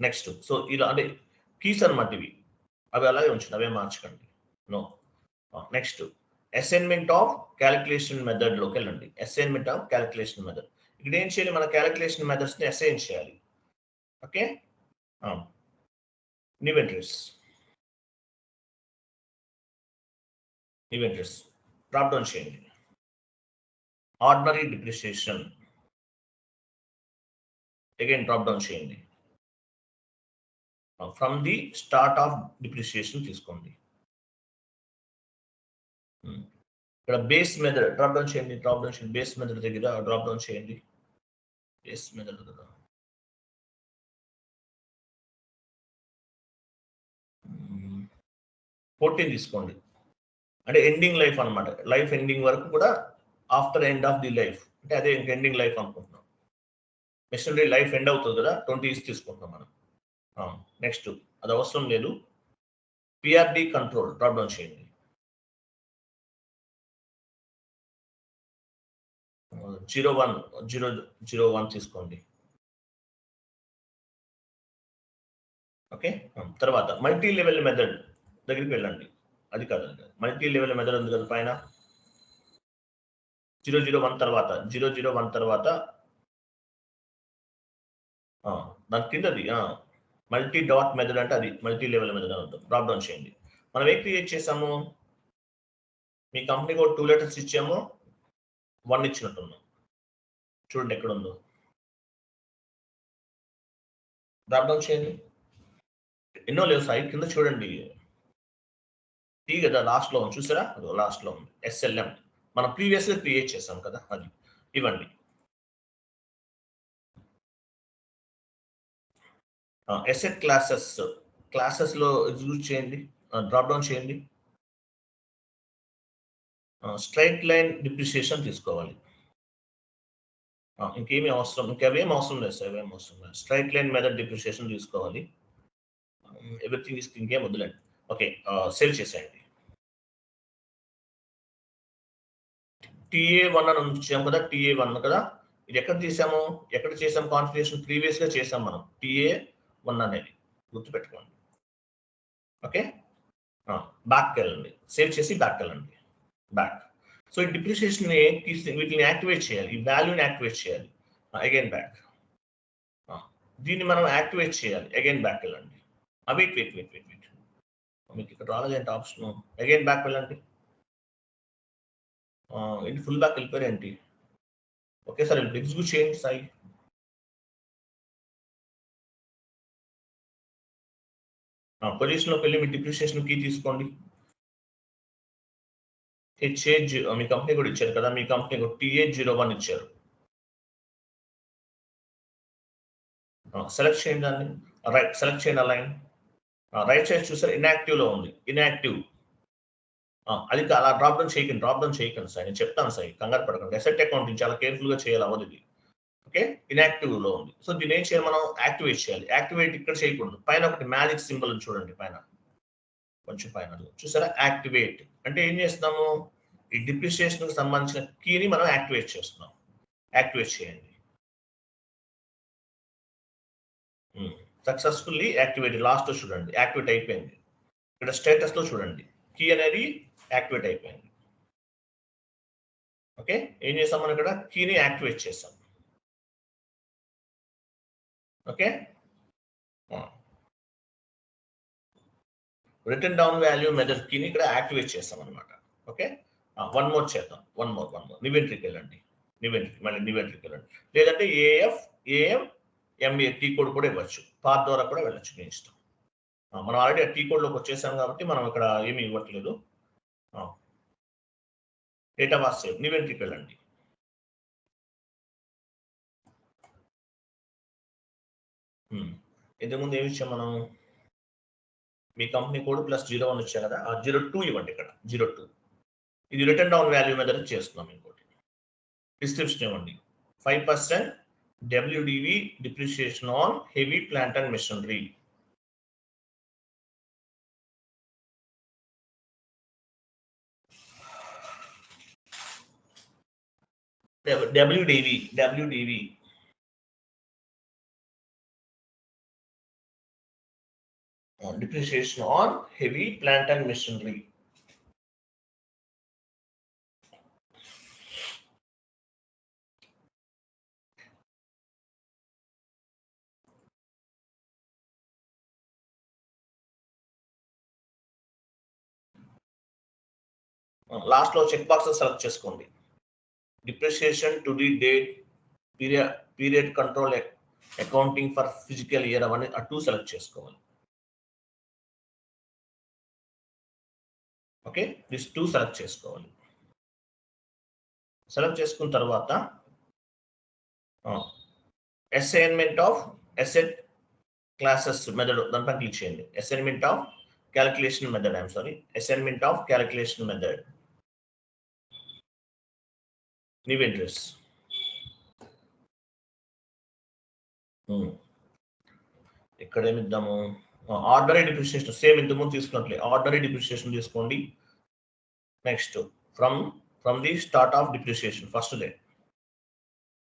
S1: నెక్స్ట్, సో ఇలా అంటే కీస్ అనమాట ఇవి. అవి అలాగే ఉంచండి, అవే మార్చకండి. No. Next assignment of calculation method లోకి వెళ్ళండి. Assignment of calculation method. ఇక్కడ ఏం చేయాలి, మన క్యాలిక్యులేషన్ మెథడ్స్ ని అసైన్ చేయాలి. Okay, new entries drop down చేయండి. Ordinary depreciation again drop down చేయండి. From the start of depreciation తీసుకోండి. ఇక్కడ బేస్ మెథడ్ డ్రాప్ డౌన్ చేయండి. బేస్ మెథడ్ దగ్గర డ్రాప్ డౌన్ చేయండి. బేస్ మెథడ్ కదా, 14 తీసుకోండి. అంటే ఎండింగ్ లైఫ్ అనమాట. లైఫ్ ఎండింగ్ వరకు కూడా, after end of the life అంటే అదే ఎండింగ్ లైఫ్ అనుకుంటున్నాం. మెషినరీ లైఫ్ ఎండ్ అవుతుంది కదా, 20 తీసుకుంటాం మనం. నెక్స్ట్ అది అవసరం లేదు. PRD కంట్రోల్ డ్రాప్ డౌన్ చేయండి. 001 తీసుకోండి. ఓకే, తర్వాత మల్టీ లెవెల్ మెథడ్ దగ్గరికి వెళ్ళండి. అది కాదు, మల్టీ లెవెల్ మెథడ్ ఉంది కదా పైన. 001 తర్వాత దాని కిందది మల్టీ డాట్ మెథడ్ అంటే అది మల్టీ లెవెల్ మెథడ్ అని ఉంటుంది. డ్రాప్ డౌన్ చేయండి. మనం ఏ క్రియేట్ చేసాము, మీ కంపెనీ కోడ్ 2 letters ఇచ్చాము, 1 ఇచ్చినట్టున్నాం. చూడండి ఎక్కడ ఉందో. డ్రాప్ డౌన్ చేయండి. ఎన్నో లేవు సాయి, కింద చూడండి. టీ కదా లాస్ట్ లో ఉంది, చూసారా? లాస్ట్ లో ఉంది SLM. మనం ప్రీవియస్ గా క్రియేట్ చేసాం కదా, అది. ఇవ్వండి. ఎసెట్ క్లాసెస్ లో యూజ్ చేయండి. డ్రాప్ డౌన్ చేయండి. స్ట్రైట్ లైన్ డిప్రిసియేషన్ తీసుకోవాలి. ఇంకేమీ అవసరం, ఇంకేం అవసరం లేదు సార్, ఏమేమి అవసరం లేదు. స్ట్రైట్ లైన్ మెథడ్ డిప్రిసియేషన్ తీసుకోవాలి. ఎవ్రీథింగ్ ఇస్, ఇంకేం వద్దులేండి. ఓకే, సేవ్ చేసేయండి. TA1 అని ఉంచాం కదా, TA1 కదా. ఇది ఎక్కడ చేసాం కాన్ఫిగరేషన్? ప్రీవియస్ గా చేసాం మనం TA1 అనేది, గుర్తుపెట్టుకోండి. ఓకే, బ్యాక్ వెళ్ళండి. సేవ్ చేసి బ్యాక్ వెళ్ళండి. బ్యాక్. సో ఈ డిప్రిసియేషన్ వీటిని యాక్టివేట్ చేయాలి, ఈ వాల్యూని యాక్టివేట్ చేయాలి. Again back. దీన్ని మనం యాక్టివేట్ చేయాలి. అగైన్ బ్యాక్ వెళ్ళండి. వెయిట్. మీకు ఇక్కడ రాలేదేంటి ఆప్షన్? అగైన్ బ్యాక్ వెళ్ళండి. ఏంటి ఫుల్ బ్యాక్ వెళ్ళిపోయారు ఏంటి? ఓకే సార్, ఎగ్జిక్యూట్ చేయండి సాయి. పొజిషన్లోకి వెళ్ళి మీ డిప్రిసియేషన్ కీ తీసుకోండి. మీ కంపెనీ కూడా ఇచ్చారు కదా, మీ కంపెనీ కూడా TA01 ఇచ్చారు. సెలెక్ట్ చేయండి దాన్ని. రైట్, సెలెక్ట్ చేయండి అలైన్. రైట్ సైడ్ చూసారు, ఇన్యాక్టివ్ లో ఉంది. ఇన్యాక్టివ్ అది అలా డ్రాప్ డౌన్ చేయకండి సార్, నేను చెప్తాను సార్, కంగారు పడకండి. అసెట్ అకౌంటింగ్ చాలా కేర్ఫుల్ గా చేయాలి, అవ్వదు ఇది. ఓకే, ఇన్యాక్టివ్ లో ఉంది. సో దీన్ని ఏం చేయాలి, మనం యాక్టివేట్ చేయాలి. యాక్టివేట్ ఇక్కడ చేయకూడదు, పైన ఒకటి మ్యాజిక్ సింబల్ చూడండి, పైన కొంచెం పైన చూసారా, యాక్టివేట్ అంటే ఏం చేస్తున్నాము, ఈ డిప్రిసియేషన్ కి సంబంధించిన కీని మనం యాక్టివేట్ చేస్తున్నాం. యాక్టివేట్ చేయండి. Successfully activate. లాస్ట్ లో చూడండి, యాక్టివేట్ అయిపోయింది. ఇక్కడ స్టేటస్ లో చూడండి, కీ అనేది యాక్టివేట్ అయిపోయింది. ఓకే, ఏం చేసాం మనం ఇక్కడ, కీని యాక్టివేట్ చేసాం. Okay, return down value method కీని ఇక్కడ యాక్టివేట్ చేస్తాం అనమాట. ఓకే, వన్ మోర్ చేద్దాం. వన్ మోర్ నివెంట్రీకి వెళ్ళండి. నివెంట్రీకి వెళ్ళండి. లేదంటే AMA టీ కోడ్ కూడా ఇవ్వచ్చు, పాత్ ద్వారా కూడా వెళ్ళచ్చు, మీ ఇష్టం. మనం ఆల్రెడీ టీ కోడ్ లోకి వచ్చేసాం కాబట్టి మనం ఇక్కడ ఏమి ఇవ్వట్లేదు. డేటా వాస్ సేవ్, నివెంట్రీకి వెళ్ళండి. ఇంతకుముందు ఏమి ఇచ్చాం మనం, మీ కంపెనీ కోడ్ +01 వచ్చా కదా, 02 ఇవ్వండి. ఇక్కడ 02 ఇది రిటర్న్ డౌన్ వాల్యూ మెథడ్ చేస్తున్నాం. ఇంకోటి డిస్క్రిప్షన్ ఇవ్వండి. 5% WDV depreciation on heavy plant and machinery. WDV depreciation on heavy plant and machinery. Last లో చెక్ బాక్స్ సెలెక్ట్ చేసుకోండి. Depreciation to the date, period control accounting for physical year అవన్నీ ఆ 2 సెలెక్ట్ చేసుకోవాలి. ఓకే, దిస్ 2 సెలెక్ట్ చేసుకోవాలి. సెలెక్ట్ చేసుకున్న తర్వాత assignment of asset classes method దానిపైన క్లిక్ చేయండి. Assignment of calculation method, assignment of calculation method, నివెంట్రీస్. ఇక్కడ ఏమిద్దాము, ఆర్డినరీ డిప్రిసియేషన్ సేమ్ ఇంతకుముందు తీసుకున్నట్లే ఆర్డినరీ డిప్రిసియేషన్ తీసుకోండి. Next from the start of depreciation first day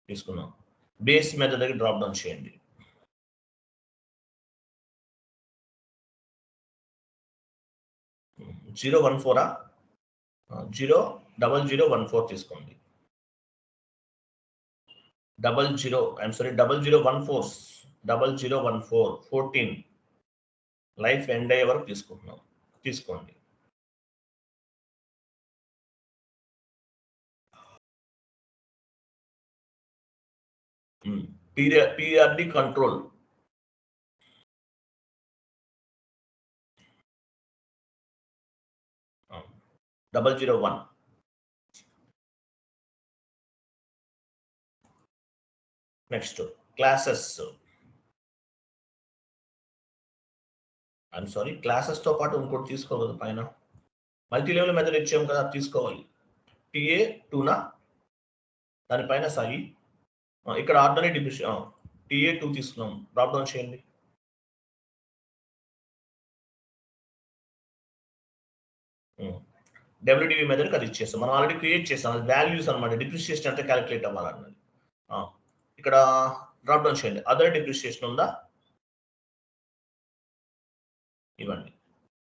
S1: తీసుకున్నాం. బేస్ మెథడ్ దగ్గర డ్రాప్ డౌన్ చేయండి. జీరో 0014 తీసుకోండి. 0014 లైఫ్ ఎండ్ అయ్యే వరకు తీసుకోండి. PRD control. ఆ, 001. Next classes. I'm sorry, classes తో పాటు ఇంకోటి తీసుకోవాలి పైన. మల్టీ లెవెల్ మెథడ్ ఇచ్చాం కదా, తీసుకోవాలి. TA 2నా దానిపైన సాయి ఇక్కడ ఆర్డినరీ డిప్యూషన్ TA 2 తీసుకున్నాం. డ్రాప్ డౌన్ చేయండి. WDV మెథడ్కి అది ఇచ్చేస్తాం. మనం ఆల్రెడీ క్రియేట్ చేస్తాం. అది వాల్యూస్ అనమాట. డిప్రిషియేషన్ అంటే క్యాలిక్యులేట్ అవ్వాలన్నది. ఇక్కడ డ్రాప్ డౌన్ చేయండి. అదర్ డిప్రిషియేషన్ ఉందా?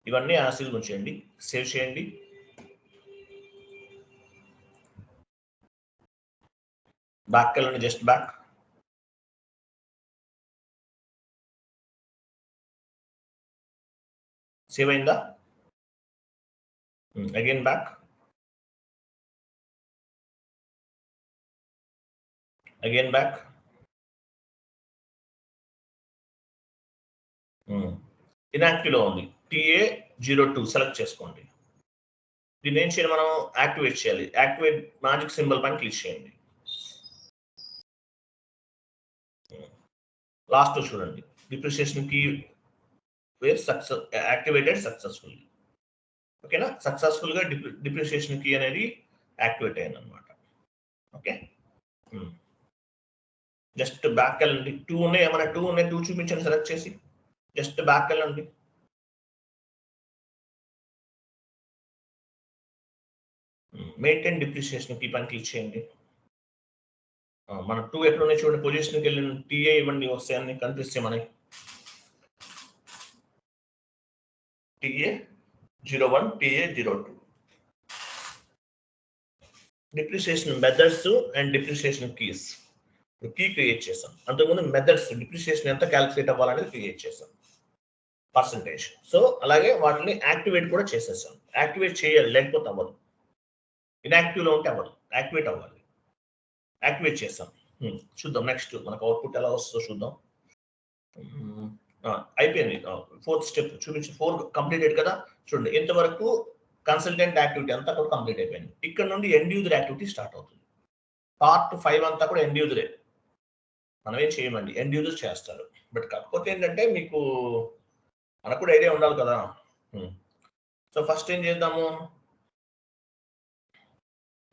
S1: ఇవన్నీ యాసిడ్ ఉంచేయండి. సేవ్ చేయండి. బ్యాక్ వెళ్ళండి, జస్ట్ బ్యాక్. సేవ్ అయిందా? Again back. Again back. Inactive లో ఉంది. TA 02 సెలెక్ట్ చేసుకోండి. దీన్ని ఏం చేయాలి, మనం యాక్టివేట్ చేయాలి. యాక్టివేట్ మ్యాజిక్ సింబల్ పైన క్లిక్ చేయండి. లాస్ట్ చూడండి, depreciation key where success activated successfully. ఓకేనా, సక్సెస్ఫుల్ గా డిప్రిషియేషన్ కీ అనేది యాక్టివేట్ అయింది అనమాట. ఓకే, జస్ట్ బ్యాక్ వెళ్ళండి. 2 ఉన్నాయి, ఏమైనా 2 ఉన్నాయి, 2 చూపించండి సెలెక్ట్ చేసి. జస్ట్ బ్యాక్ వెళ్ళండి. మెయింటైన్ డిప్రిషియేషన్ కీ పైన క్లిక్ చేయండి. మన 2 ఎక్కడ ఉన్నాయి చూడండి, పొజిషన్కి వెళ్ళి TA ఇవన్నీ వస్తాయి, అన్ని కనిపిస్తాయి మనకి. TA 01, TA 02. Depreciation methods and depreciation keys. Key create చేసాం. అంతకుముందు మెథడ్స్ డిప్రిషియేషన్ ఎంత క్యాలిక్యులేట్ అవ్వాలనేది క్రియేట్ చేసాం, పర్సంటేజ్. సో అలాగే వాటిని యాక్టివేట్ కూడా చేసేసాం. యాక్టివేట్ చేయాలి, లేకపోతే అవ్వదు. ఇన్యాక్టివ్ లో ఉంటే అవ్వదు, యాక్టివేట్ అవ్వాలి. యాక్టివేట్ చేసాం. చూద్దాం నెక్స్ట్ మనకు అవుట్పుట్ ఎలా వస్తుందో చూద్దాం. అయిపోయింది. 4th స్టెప్ చూపించి 4 కంప్లీటెడ్ కదా. చూడండి, ఇంతవరకు కన్సల్టెంట్ యాక్టివిటీ అంతా కూడా కంప్లీట్ అయిపోయింది. ఇక్కడ నుండి ఎండ్ యూజర్ యాక్టివిటీ స్టార్ట్ అవుతుంది. పార్ట్ 5 అంతా కూడా ఎండ్ యూజరే, మనం ఏం చేయమండి, ఎండ్ యూజర్ చేస్తారు. బట్ కాకపోతే ఏంటంటే మీకు మనకు కూడా ఐడియా ఉండాలి కదా. సో ఫస్ట్ ఏం చేద్దాము,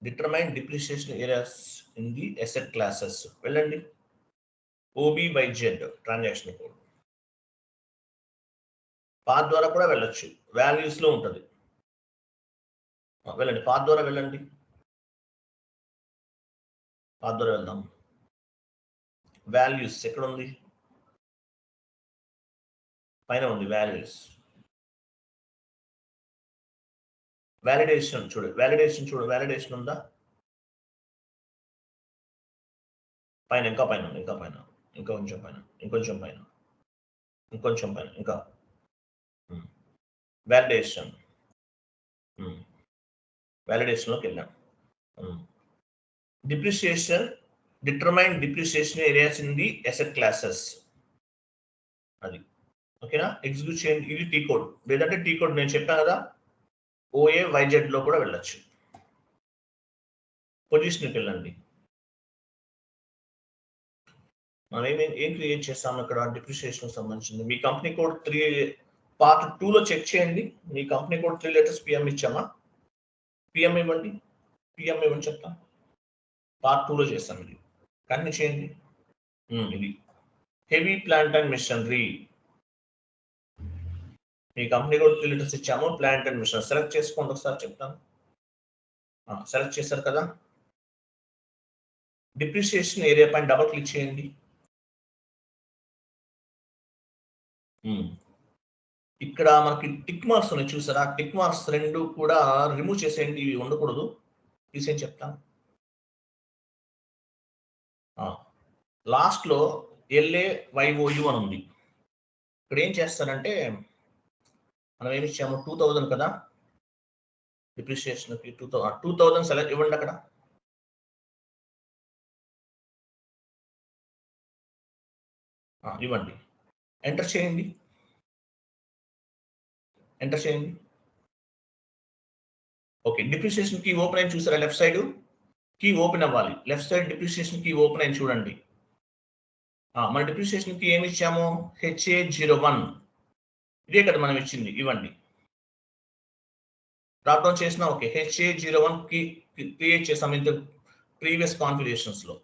S1: determine depreciation areas in the asset classes. వెళ్ళండి, OB/Z ట్రాన్సాక్షన్ కోడ్. పాత్ ద్వారా కూడా వెళ్ళొచ్చు, వాల్యూస్ లో ఉంటుంది. వెళ్ళండి, పాత్ ద్వారా వెళ్ళండి. పాత్ ద్వారా వెళ్దాం. వాల్యూస్ ఎక్కడ ఉంది? పైన ఉంది వాల్యూస్. వాలిడేషన్ చూడు, వాలిడేషన్ ఉందా? పైన, ఇంకా పైన ఉంది, ఇంకొంచెం పైన, ఇంకా వాలిడేషన్లోకి వెళ్ళాం. Depreciation, determine depreciation areas in the asset classes. అది ఓకేనా. ఎగ్జిక్యూట్ చేయండి. ఇది టీ కోడ్, లేదంటే టీ కోడ్ నేను చెప్పాను కదా, OA/YZ లో కూడా వెళ్ళొచ్చు. పొజిషన్కి వెళ్ళండి. మనం ఏం క్రియేట్ చేస్తాము ఇక్కడ, డిప్రిషియేషన్ సంబంధించింది. మీ కంపెనీ కోడ్ 3 పార్ట్ 2 లో చెక్ చేయండి. మీ కంపెనీ కోడ్ 3 లెటర్స్ PM ఇచ్చామా? PM ఇవ్వండి, చెప్తాను. పార్ట్ 2 లో చేస్తాం. ఇది కంటిన్యూ చేయండి. ఇది హెవీ ప్లాంట్ అండ్ మిషనరీ. మీ కంపెనీ కోడ్ 3 లెటర్స్ ఇచ్చాము. ప్లాంట్ అండ్ మిషనరీ సెలెక్ట్ చేసుకోండి, ఒకసారి చెప్తాను. సెలెక్ట్ చేశారు కదా. డిప్రిషియేషన్ ఏరియా పైన డబుల్ క్లిక్ చేయండి. ఇక్కడ మనకి టిక్ మార్క్స్ ఉన్నాయి చూసారా, టిక్ మార్క్స్ 2 కూడా రిమూవ్ చేసేయండి, ఇవి ఉండకూడదు, తీసేని చెప్తాను. లాస్ట్ లో LAYOU అని ఉంది. ఇక్కడ ఏం చేస్తారంటే, మనం ఏమి ఇచ్చాము, 2000 కదా, డిప్రిషియేషన్ 2000 సెలెక్ట్ ఇవ్వండి. అక్కడ ఇవ్వండి. ఎంటర్ చేయండి. ఎంటర్ చేయండి. ఓకే. డిప్రిసియేషన్ కీ ఓపెన్ అయింది చూసారా లెఫ్ట్ సైడు? కీ ఓపెన్ అవ్వాలి. Left side depreciation key open అయింది చూడండి. మన డిప్రిసియేషన్ కీ ఏమి ఇచ్చాము? HA01 ఇదే కదా మనం ఇచ్చింది. ఇవ్వండి. డ్రాప్ డౌన్ చేసినా ఓకే. HA01 కీ క్రియేట్ చేసాం ఇంత ప్రీవియస్ కాన్ఫిగరేషన్స్‌లో.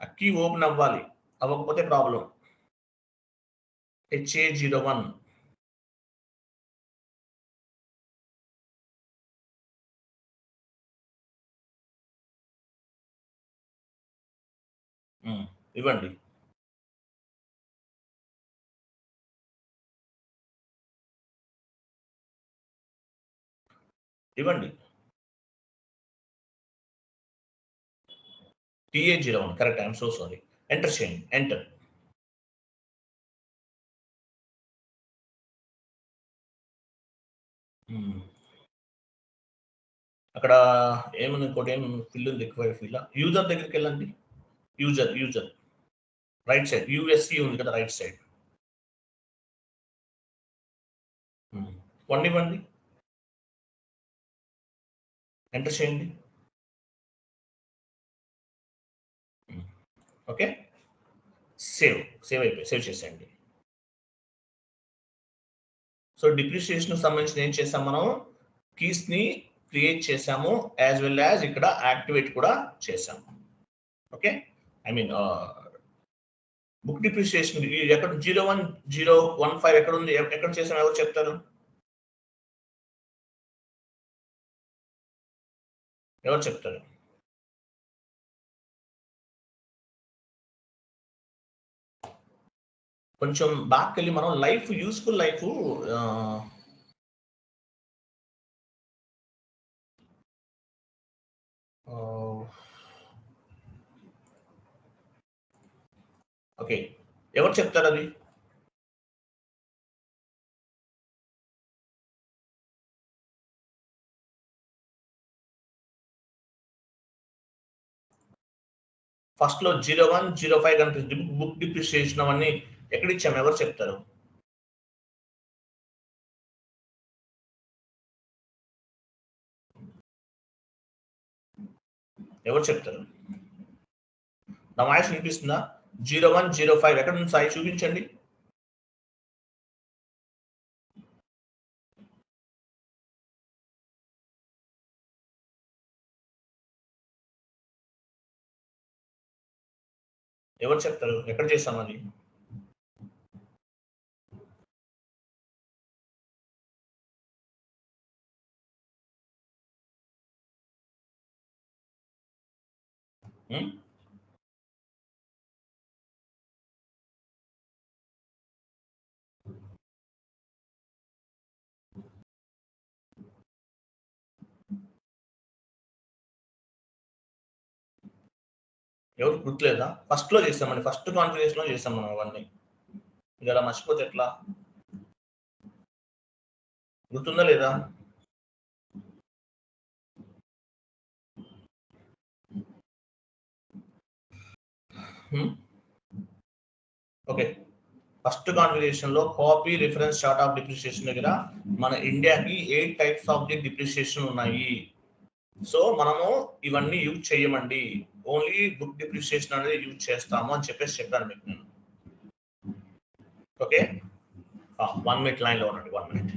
S1: ఆ కీ ఓపెన్ అవ్వాలి. అవ్వకపోతే ప్రాబ్లమ్. HA01 ఇవ్వండి. ఇవ్వండి. TA01 correct. I am so sorry. Enter చేయండి. ఎంటర్. హ్మ్. అక్కడ ఏముంది ఇంకోటి ఏం ఫిల్ ఉంది రిక్వైర్డ్ ఫిల్ యూజర్ దగ్గరికెళ్ళండి. యూజర్ రైట్ సైడ్ యూఎస్‌సి ఉంది కదా రైట్ సైడ్. కొన్నివ్వండి. ఎంటర్ చేయండి. ఓకే. సేవ్ అయిపోయి సేవ్ చేసేయండి. సో డిప్రిసియేషన్‌కి సంబంధించి ఏం చేసాం మనం కీస్‌ని క్రియేట్ చేసాము. యాస్ వెల్ యాస్ ఇక్కడ యాక్టివేట్ కూడా చేసాము. Okay. I mean book depreciation ఎక్కడ 01, 015 ఎక్కడ ఉంది? ఎక్కడ చేసాం ఎవరు చెప్తారు? ఎవరు చెప్తారు? కొంచెం బ్యాక్‌కెళ్ళి మనం యూజ్‌ఫుల్ లైఫ్ ఆహ్, ఆహ్, ఓకే. ఎవరు చెప్తారది? ఫస్ట్‌లో 01, 05 కనిపిస్తుంది. బుక్ డిప్రిసియేషన్ అవన్నీ ఎక్కడిచ్చాము? ఎవరు చెప్తారు? ఎవరు చెప్తారు? నా వాయిస్ వినిపిస్తుందా? 01, 05 ఎక్కడుంది సాయి చూపించండి. ఎవరు చెప్తారు? ఎక్కడ చేసామది? హ్మ్. ఎవరికి గుర్తులేదా? ఫస్ట్‌లో చేసామండి. ఫస్ట్ కాన్ఫిగరేషన్‌లో చేసాం మనం అవన్నీ. మీరలా మర్చిపోతే ఎట్లా? గుర్తుందా లేదా? హ్మ్. ఓకే. ఫస్ట్ కాన్ఫిగరేషన్‌లో copy reference chart of depreciation దగ్గర మన ఇండియాకి 8 టైప్స్ ఆఫ్ ది డిప్రిసియేషన్ ఉన్నాయి. సో, మనము ఇవన్నీ యూజ్ చెయ్యమండి. ఓన్లీ బుక్ డిప్రిసియేషన్ అనేది యూజ్ చేస్తాము అని చెప్పేసి చెప్పాను మీకు నేను. ఓకే. 1 మినిట్ లైన్‌లో ఉండండి. 1 మినిట్.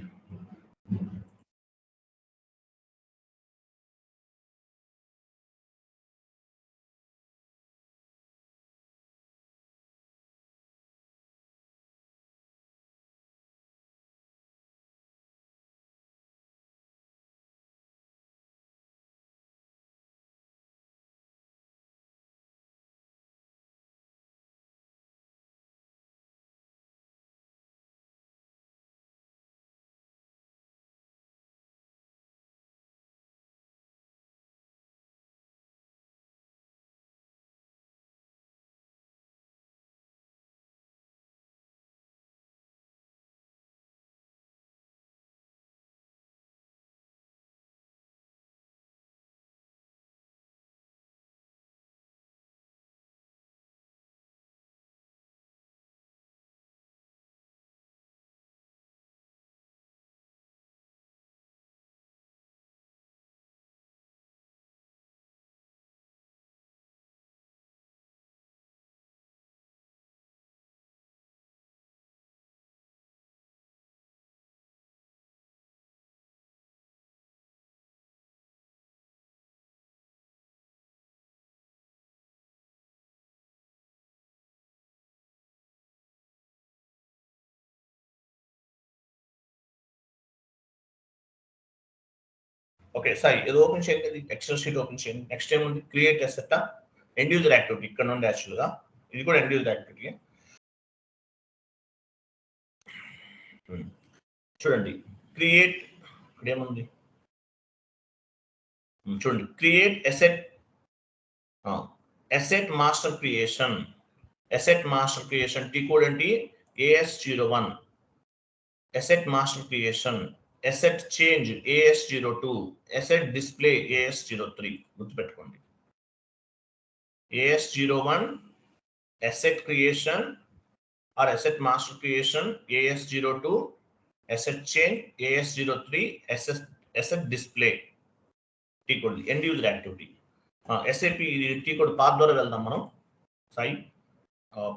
S1: ఓకే సాయి ఇది ఓపెన్ చేయండి, ఎక్సెల్ షీట్ ఓపెన్ చేయండి. నెక్స్ట్ ఏముంది, create asset end user activity. ఇక్కడ నుండి యాక్చువల్గా ఇది కూడా ఎండ్ యూజర్ యాక్టివిటీ. చూడండి క్రియేట్ ఇక్కడ ఏముంది చూడండి, create asset master creation. Asset master creation T code ఏంటి, AS01. Asset master creation, asset change AS02, asset display AS03. గుర్తుపెట్టుకోండి, AS01 asset creation or asset master creation, AS02 asset change, AS03 asset display. T code end user activity. SAP T code path ద్వారా వెళ్దాం మనం. సాయి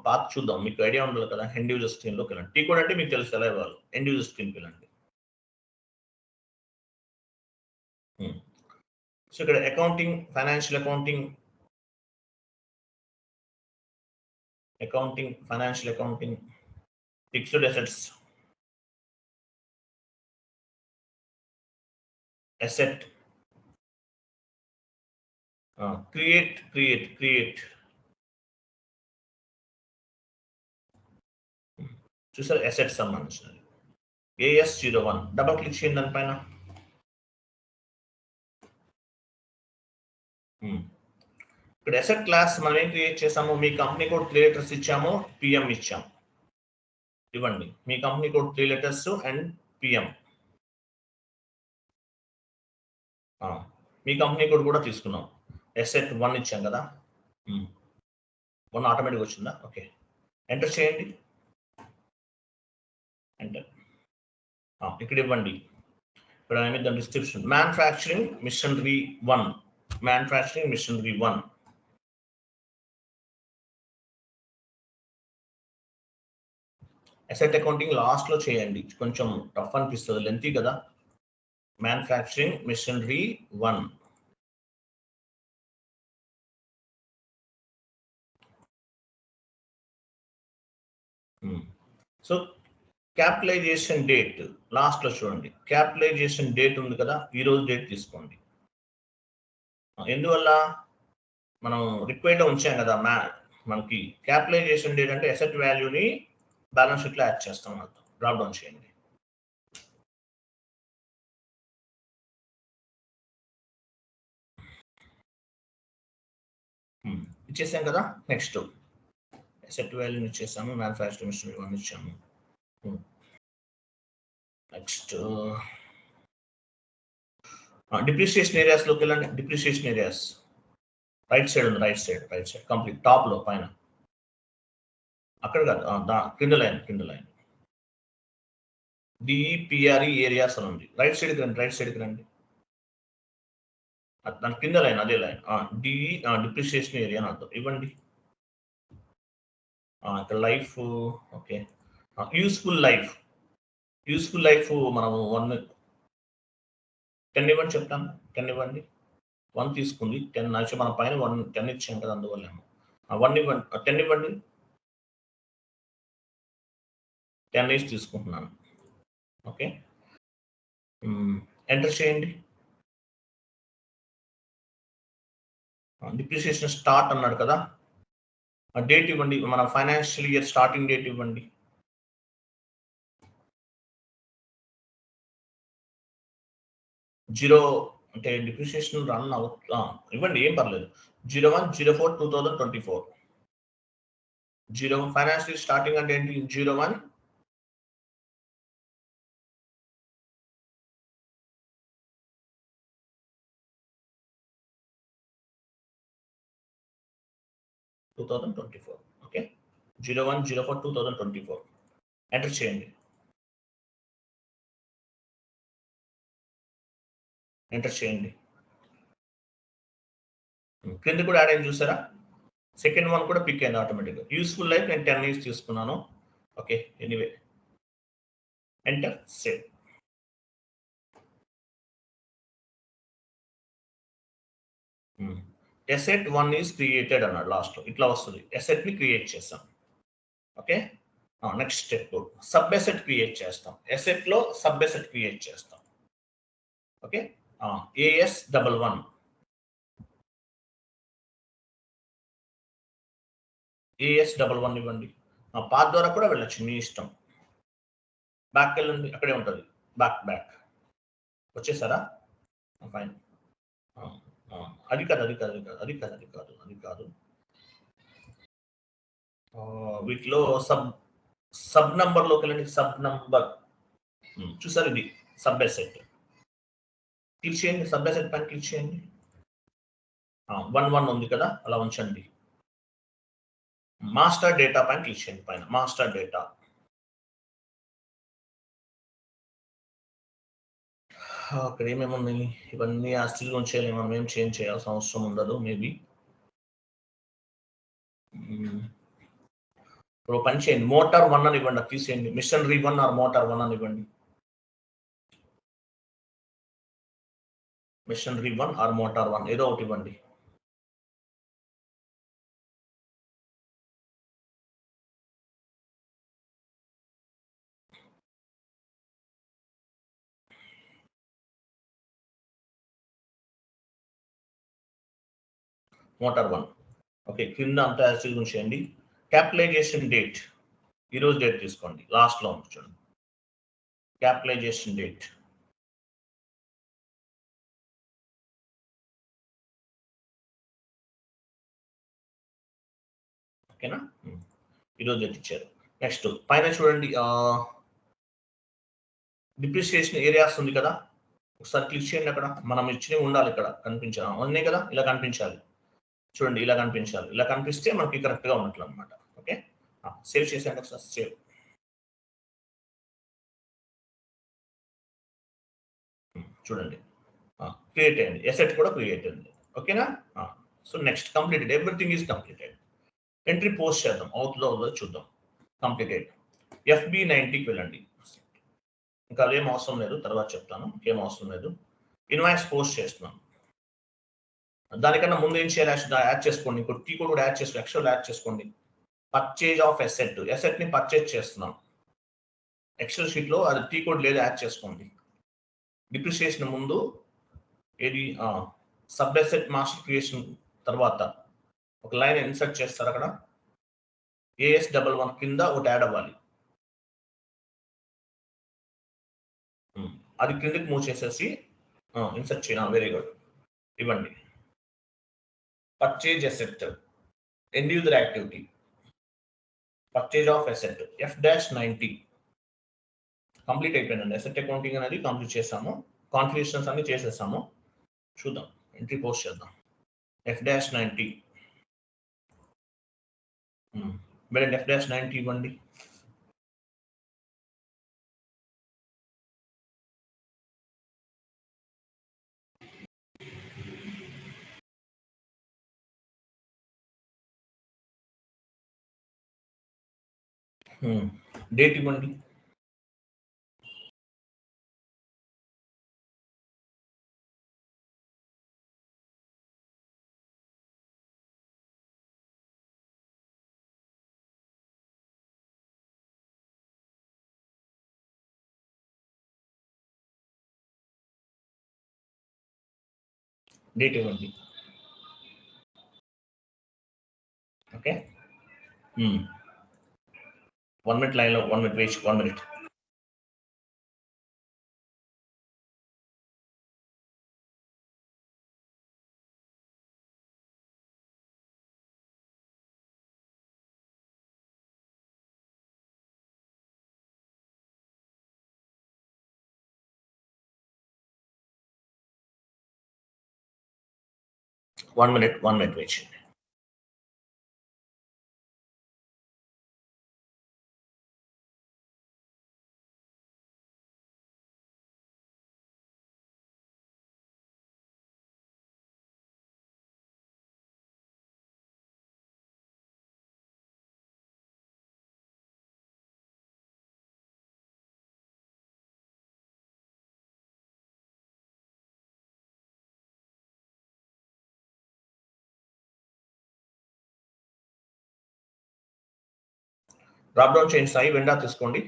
S1: పాత్ చూద్దాం, మీకు ఐడియా ఉండాలి కదా. ఎండ్ యూజర్ స్క్రీన్లోకి వెళ్ళండి. టీ కోడ్ అంటే మీకు తెలుసు ఎలా ఇవ్వాలి. ఎండ్ యూజర్ స్క్రీన్కి వెళ్ళండి. సో ఇక్కడ accounting, financial accounting, financial accounting, fixed assets, asset, create. చూసారు అసెట్స్ సంబంధించినది. AS01 డబల్ క్లిక్ చేయండి దానిపైన. ఇక్కడ అసెట్ క్లాస్ మనం ఏం క్రియేట్ చేసాము, మీ కంపెనీ కోడ్ 3 లెటర్స్ ఇచ్చాము, PM ఇచ్చాము. ఇవ్వండి మీ company code 3 letters and PM. మీ కంపెనీ కోడ్ కూడా తీసుకున్నాం. అసెట్ 1 ఇచ్చాం కదా, 1 ఆటోమేటిక్ వచ్చిందా. ఓకే, ఎంటర్ చేయండి. ఎంటర్. ఇక్కడ ఇవ్వండి, ఇక్కడ దాని description manufacturing machinery 1. Manufacturing machinery 1. Asset accounting last లో చేయండి, కొంచెం టఫ్ అనిపిస్తుంది, లెంతీ కదా. Manufacturing machinery 1. So capitalization date last లో చూడండి. క్యాపిటలైజేషన్ డేట్ ఉంది కదా, ఈ రోజు డేట్ తీసుకోండి. ఎందువల్ల మనం రిక్వైర్డ్ ఉంచాం కదా, మనకి క్యాపిటలైజేషన్ డేట్ అంటే అసెట్ వాల్యూని బ్యాలెన్స్ షీట్ లో యాడ్ చేస్తాం అర్థం. డ్రాప్ డౌన్ చేయండి. ఇచ్చేసాం కదా. నెక్స్ట్ అసెట్ వాల్యూని ఇచ్చేసాము, మ్యానుఫ్యాక్చరింగ్ మిషనరీ 1 ఇచ్చాము. నెక్స్ట్ డిప్రిసియేషన్ ఏరియాస్ లోకి వెళ్ళండి. డిప్రిసియేషన్ ఏరియాస్ రైట్ సైడ్ ఉంది, రైట్ సైడ్ కంప్లీట్ టాప్ లో పైన. అక్కడ కాదు, కింద లైన్ DPRE ఏరియాస్ అని ఉంది. రైట్ సైడ్కి రండి. దాని కింద లైన్, అదే లైన్ డిప్రిసియేషన్ ఏరియా అని అర్థం. ఇవ్వండి. ఇక్కడ లైఫ్. ఓకే, యూస్ఫుల్ లైఫ్ మనం 10 ఇవ్వండి చెప్తాను. 10 ఇవ్వండి. 1 తీసుకుంది, 10 మన పైన 10 ఇచ్చాం కదా, అందువల్ల 1 ఇవ్వండి. 10 ఇవ్వండి. 10 వేసి తీసుకుంటున్నాను. ఓకే, ఎంటర్ చేయండి. డిప్రిసియేషన్ స్టార్ట్ అన్నాడు కదా, డేట్ ఇవ్వండి. మన ఫైనాన్షియల్ ఇయర్ స్టార్టింగ్ డేట్ ఇవ్వండి. జీరో అంటే డిప్రిసియేషన్ రన్ ఇవ్వండి, ఏం పర్లేదు. 01/04/2024. 01 ఫైనాన్షియల్ స్టార్టింగ్ అంటే ఏంటి, 01 2024. ఓకే, 01/04/2024. ఎంటర్ చేయండి. కింద కూడా యాడ్ అయింది చూసారా. సెకండ్ 1 కూడా పిక్ అయింది ఆటోమేటిక్గా. యూస్ఫుల్ లైఫ్ నేను 10 ఇయర్స్ తీసుకున్నాను. Okay, anyway enter save. Asset 1 is created అన్నాడు లాస్ట్ లో. ఇట్లా వస్తుంది, అసెట్ ని క్రియేట్ చేస్తాం. Okay, next step sub asset create చేస్తాం. అసెట్ లో సబ్ అసెట్ క్రియేట్ చేస్తాం. ఓకే, AS11 AS11 ఇవ్వండి. పాత్ ద్వారా కూడా వెళ్ళొచ్చు, మీ ఇష్టం. బ్యాక్ వెళ్ళండి, అక్కడే ఉంటుంది. బ్యాక్ వచ్చేసారా? ఫైన్. అది కాదు. వీటిలో సబ్ నంబర్లోకి వెళ్ళండి. సబ్ నంబర్ చూసారు, ఇది సబ్ అసెట్. క్లిక్ చేయండి, సబ్ అసెట్ పైన క్లిక్ చేయండి. 1 ఉంది కదా, అలా ఉంచండి. మాస్టర్ డేటా పైన క్లిక్ చేయండి. పైన మాస్టర్ డేటా. అక్కడ ఏమేమి ఉన్నాయి, ఇవన్నీ ఆస్తిగా ఉంచేయాలి. మనం ఏం చేంజ్ చేయాల్సిన అవసరం ఉండదు. మేబీ పని చేయండి. మోటార్ 1 అని ఇవ్వండి, తీసేయండి. మిషనరీ 1 ఆర్ మోటార్ 1 అని ఇవ్వండి. మిషనరీ 1 ఆర్ మోటార్ 1 ఏదో ఒకటి ఇవ్వండి. మోటార్ 1. ఓకే, కింద అంతా యాసిడ్ ఉంచేయండి. క్యాపిటలైజేషన్ డేట్, ఈరోజు డేట్ తీసుకోండి, లాస్ట్లో ఉంచండి. క్యాపిటలైజేషన్ డేట్ ఓకేనా? ఈరోజు డేట్ ఇచ్చారు. నెక్స్ట్ పైన చూడండి, డిప్రిసియేషన్ ఏరియాస్ ఉంది కదా, ఒకసారి క్లిక్ చేయండి. అక్కడ మనం ఇచ్చినవి ఉండాలి, ఇక్కడ కనిపించాలి. ఉన్నాయి కదా, ఇలా కనిపించాలి. చూడండి, ఇలా కనిపించాలి. ఇలా కనిపిస్తే మనకి కరెక్ట్గా ఉన్నట్లు అనమాట. ఓకే, సేవ్ చేసేయండి ఒకసారి. సేవ్. చూడండి, క్రియేట్ అయింది. ఎసెట్ కూడా క్రియేట్ అయింది. ఓకేనా? So next completed, everything is completed. Entry post చేద్దాం. అవుతుందో చూద్దాం. కంప్లీటెడ్. FB90కి వెళ్ళండి. ఇంకా అదేం అవసరం లేదు, తర్వాత చెప్తాను. ఏం అవసరం లేదు. ఇన్వాయిస్ పోస్ట్ చేస్తున్నాం. దానికన్నా ముందు ఏం చేయాలి, యాడ్ చేసుకోండి. ఇంకో టీ కోడ్ కూడా యాడ్ చేసుకోండి, ఎక్స్ట్రా యాడ్ చేసుకోండి. పర్చేజ్ ఆఫ్ ఎసెట్ ని పర్చేజ్ చేస్తున్నాం. ఎక్సెల్ షీట్ లో అది టీ కోడ్ లేదు, యాడ్ చేసుకోండి. డిప్రిసియేషన్ ముందు ఏది, సబ్ అసెట్ మాస్టర్ క్రియేషన్ తర్వాత ఒక లైన్ ఇన్సర్ట్ చేస్తారు. అక్కడ AS11 కింద ఒకటి యాడ్ అవ్వాలి. అది కిందకి మూవ్ చేసేసి ఇన్సర్ట్ చేయాలి. Very good. ఇవ్వండి. Purchase asset, end user activity, purchase of asset F-90 complete అయిపోయిందండి. అసెట్ అకౌంటింగ్ అనేది కంప్లీట్ చేసాము. కాన్ఫిగరేషన్స్ అన్ని చేసేసాము. చూద్దాం, ఎంట్రీ పోస్ట్ చేద్దాం. F-90 వెళ్ళండి. F-90 ఇవ్వండి. డేట్ ఇవ్వండి. డేట్ ఇవ్వండి. ఓకే, 1 minute లైన్లో, 1 minute wait, 1 minute. One minute wait చేయండి. డ్రాప్ డౌన్ చేయండి. సాయి వెండా తీసుకోండి.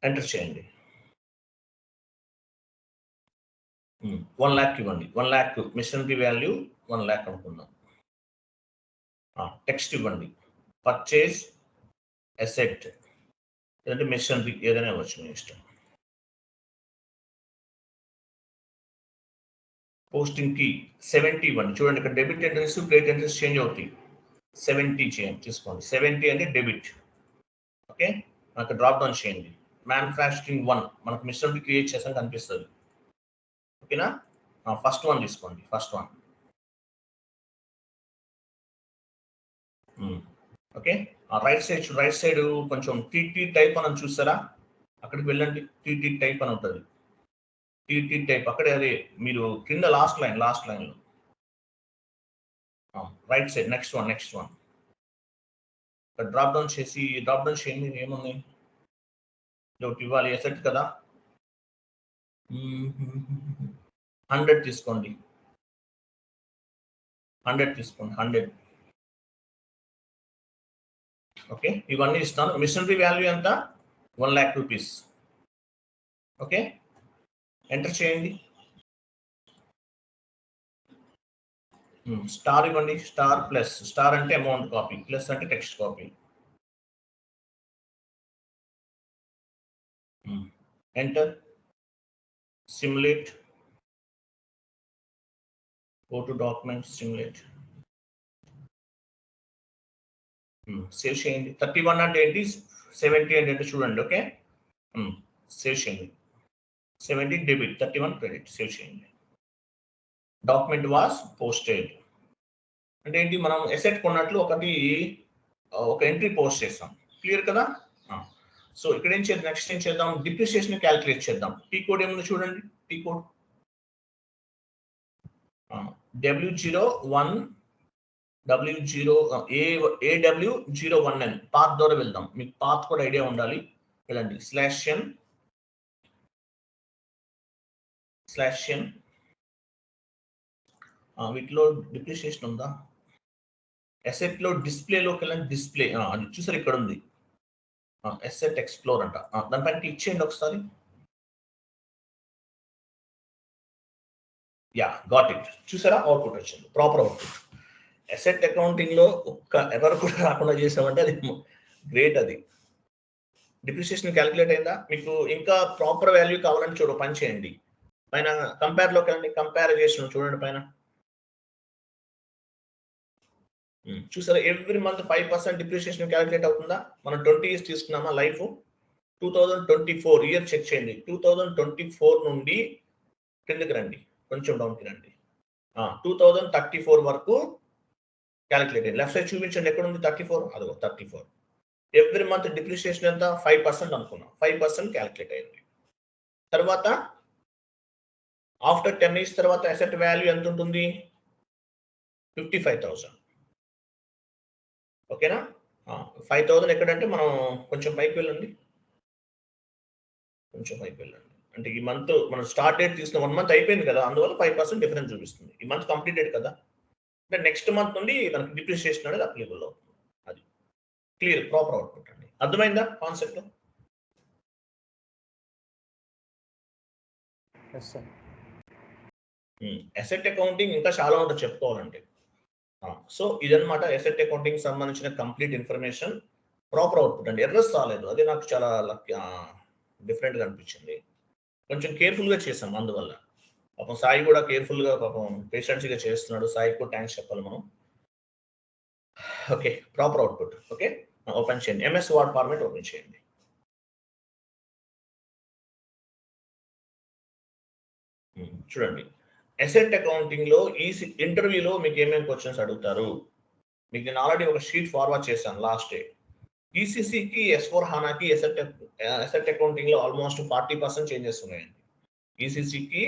S1: ఎంటర్ చేయండి. 1 lakh ఇవ్వండి. 1 lakh మిషనరీ వాల్యూ 1 lakh అనుకుందాం. టెక్స్ట్ ఇవ్వండి. పర్చేజ్ అసెట్ లేదంటే మిషనరీ ఏదైనా ఇవ్వచ్చు మీ ఇష్టం. పోస్టింగ్ కి 70 ఇవ్వండి. చూడండి ఇక్కడ debit entries credit entries change అవుతాయి. 70 చేయండి తీసుకోండి. 70 అంటే డెబిట్. ఓకే, మనకు డ్రాప్ డౌన్ చేయండి. మ్యానుఫ్యాక్చరింగ్ 1 మనకు మిషనరీ క్రియేట్ చేసాం కనిపిస్తుంది. ఓకేనా, ఫస్ట్ వన్ తీసుకోండి. First one okay. Right side కొంచెం టీటీ టైప్ అని చూస్తారా, అక్కడికి వెళ్ళండి. టీటీ టైప్ అని ఉంటుంది. టీటీ టైప్ అక్కడే, అదే మీరు కింద లాస్ట్ లైన్ లో right side next one drop down చేయండి. ఏముంది ఒకటి ఇవ్వాలి, ఎసెట్ కదా. 100 తీసుకోండి. 100 ఓకే, ఇవన్నీ ఇస్తాను. మిషనరీ వాల్యూ ఎంత? 1 lakh రూపీస్. ఓకే, ఎంటర్ చేయండి. స్టార్ ఇవ్వండి. స్టార్ ప్లస్, స్టార్ అంటే అమౌంట్ కాపీ, ప్లస్ అంటే text copy. Enter. Simulate. Go to document, simulate. Save చేయండి. 31 అంటే ఏంటి, 70 అంటే చూడండి. ఓకే, సేవ్ చేయండి. 70 డెబిట్, 31 క్రెడిట్. సేవ్ చేయండి. డాక్యుమెంట్ వాస్ పోస్టెడ్ అంటే ఏంటి, మనం ఎసెట్ కొన్నట్లు ఒక ఎంట్రీ పోస్ట్ చేస్తాం. క్లియర్ కదా. సో ఇక్కడ నెక్స్ట్ ఏం చేద్దాం, డిప్రిసియేషన్ క్యాలిక్యులేట్ చేద్దాం. టీ కోడ్ ఏముంది చూడండి. T code W01 AW01N path ద్వారా వెళ్దాం. మీకు పాత్ కూడా ఐడియా ఉండాలి. వెళ్ళండి. /n వీటిలో డిప్రిసియేషన్ ఉందా? అసెట్ లో డిస్ప్లేలోకి వెళ్ళండి. డిస్ప్లే అది చూసారు, ఇక్కడ ఉంది. అసెట్ ఎక్స్ప్లోర్ అంట. దానిపైన క్లిక్ చేయండి ఒకసారి. Yeah, got it. చూసారా, అవుట్పుట్ వచ్చింది. Proper output. అసెట్ అకౌంటింగ్ లో ఒక్క ఎర్రర్ కూడా రాకుండా చేసామంటే అది గ్రేట్. అది డిప్రిసియేషన్ క్యాలిక్యులేట్ అయిందా? మీకు ఇంకా ప్రాపర్ వాల్యూ కావాలంటే పని చేయండి. పైన కంపేర్ లోకి వెళ్ళండి. కంపేర్ చేసిన చూడండి పైన. చూసారా, ఎవ్రీ మంత్ 5% డిప్రిసియేషన్ క్యాలిక్యులేట్ అవుతుందా? మనం 20 years తీసుకున్నామా లైఫ్. 2024 ఇయర్ చెక్ చేయండి. 2024 నుండి కిందకి రండి, కొంచెం డౌన్కి రండి. 2034 వరకు క్యాలిక్యులేట్ అయ్యింది. లెఫ్ట్ సైడ్ చూపించండి, ఎక్కడ ఉంది 34. అదిగో 34. ఎవ్రీ మంత్ డిప్రిసియేషన్ ఎంత? 5% అనుకున్నాం. 5% క్యాలిక్యులేట్ అయింది. తర్వాత ఆఫ్టర్ 10 years తర్వాత అసెట్ వాల్యూ ఎంత ఉంటుంది? 55,000. ఓకేనా. 5,000 ఎక్కడంటే మనం కొంచెం పైకి వెళ్ళండి. అంటే ఈ మంత్ మనం స్టార్ట్ డేట్ తీసుకున్న 1 month అయిపోయింది కదా, అందువల్ల 5% డిఫరెన్స్ చూపిస్తుంది. ఈ మంత్ కంప్లీటెడ్ కదా, అంటే నెక్స్ట్ మంత్ నుండి మనకి డిప్రిసియేషన్ అనేది అప్లికబుల్ అవుతుంది. అది క్లియర్, ప్రాపర్ అవుట్పుట్ అండి. అర్థమైందా కాన్సెప్ట్? అసెట్ అకౌంటింగ్ ఇంకా చాలా ఉంటుంది చెప్పుకోవాలంటే. సో ఇదన్నమాట అసెట్ అకౌంటింగ్ సంబంధించిన కంప్లీట్ ఇన్ఫర్మేషన్. ప్రాపర్ అవుట్పుట్ అండి. ఎర్రర్స్ రాలేదు, అదే నాకు చాలా డిఫరెంట్గా అనిపించింది. కొంచెం కేర్ఫుల్గా చేసాం, అందువల్ల. పాపం సాయి కూడా కేర్ఫుల్గా, పాపం పేషెంట్స్గా చేస్తున్నాడు. సాయి కూడా థ్యాంక్స్ చెప్పాలి మనం. Okay, proper output. Okay, open చేయండి. MS వర్డ్ ఫార్మాట్ ఓపెన్ చేయండి. చూడండి, అసెట్ అకౌంటింగ్ లో ఈ ఇంటర్వ్యూలో మీకు ఏమేమి క్వశ్చన్స్ అడుగుతారు. మీకు నేను ఆల్రెడీ ఒక షీట్ ఫార్వర్డ్ చేశాను లాస్ట్ డే. ఈసీసీకి S/4HANAకి అసెట్ అకౌంటింగ్ లో ఆల్మోస్ట్ 40% చేంజెస్ ఉన్నాయండి. ఈసీసీకి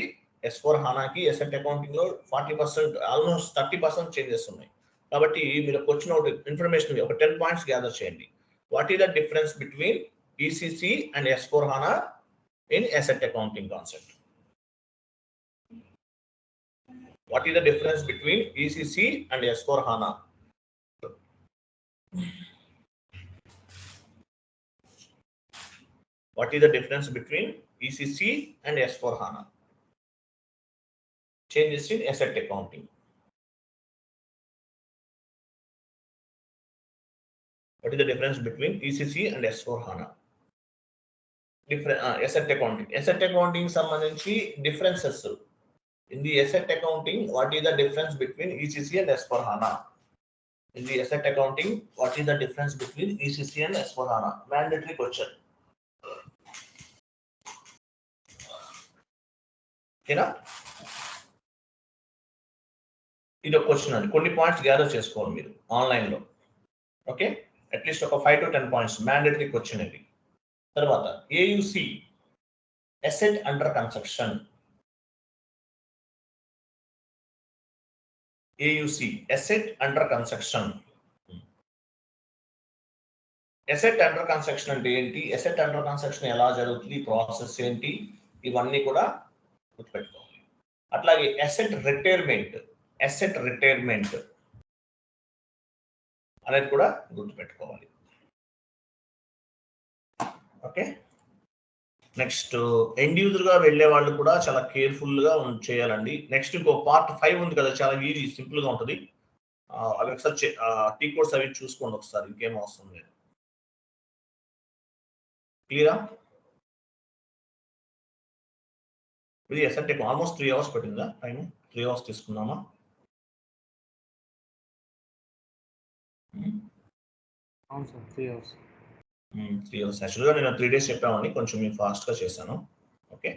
S1: S/4HANAకి అసెట్ అకౌంటింగ్ లో 40%, ఆల్మోస్ట్ 30% చేంజెస్ ఉన్నాయి. కాబట్టి మీరు వచ్చిన ఇన్ఫర్మేషన్ ఒక 10 points గ్యాదర్ చేయండి. What is the difference between ECC and S/4HANA in asset accounting concept? What is the difference between ECC and S/4HANA? What is the difference between ECC and S/4HANA? Changes in asset accounting. What is the difference between ECC and S/4HANA? Different asset accounting. Asset accounting సంబంధించి differences. In the asset accounting, what is the difference between ECC and S/4HANA? In the asset accounting, what is the difference between ECC and S/4HANA? Mandatory question. ఓకేనా? ఇది ఒక క్వశ్చన్ అండి. కొన్ని పాయింట్స్ గ్యాదర్ చేసుకోవాలి మీరు ఆన్లైన్లో. ఓకే, అట్లీస్ట్ ఒక 5 to 10 పాయింట్స్ మ్యాండేటరీ క్వశ్చన్ ఇది. తర్వాత AUC, asset under construction. AUC, asset under construction. Asset under construction అంటే ఏంటి? అసెట్ అండర్ కన్స్ట్రక్షన్ ఎలా జరుగుతుంది? ప్రాసెస్ ఏంటి? ఇవన్నీ కూడా గుర్తుపెట్టుకోవాలి. అట్లాగే అసెట్ రిటైర్మెంట్ అనేది కూడా గుర్తుపెట్టుకోవాలి. ఓకే, నెక్స్ట్ ఎండ్ యూజర్ గా వెళ్ళే వాళ్ళు కూడా చాలా కేర్ఫుల్ గా చేయాలండి. నెక్స్ట్ ఇంకో పార్ట్ 5 ఉంది కదా, చాలా ఈజీ సింపుల్ గా ఉంటుంది. అవి ఒకసారి టీ కోడ్స్ అవి చూసుకోండి ఒకసారి, ఇంకేం అవసరం లేదు. క్లియరా? ఇది అసెట్ ఆల్మోస్ట్ 3 hours పట్టిందా టైం? 3 hours తీసుకున్నామా?
S2: అవును సార్, 3 hours.
S1: 3 hours. యాక్చువల్గా నేను 3 days చెప్పామని కొంచెం నేను ఫాస్ట్గా చేశాను. ఓకే,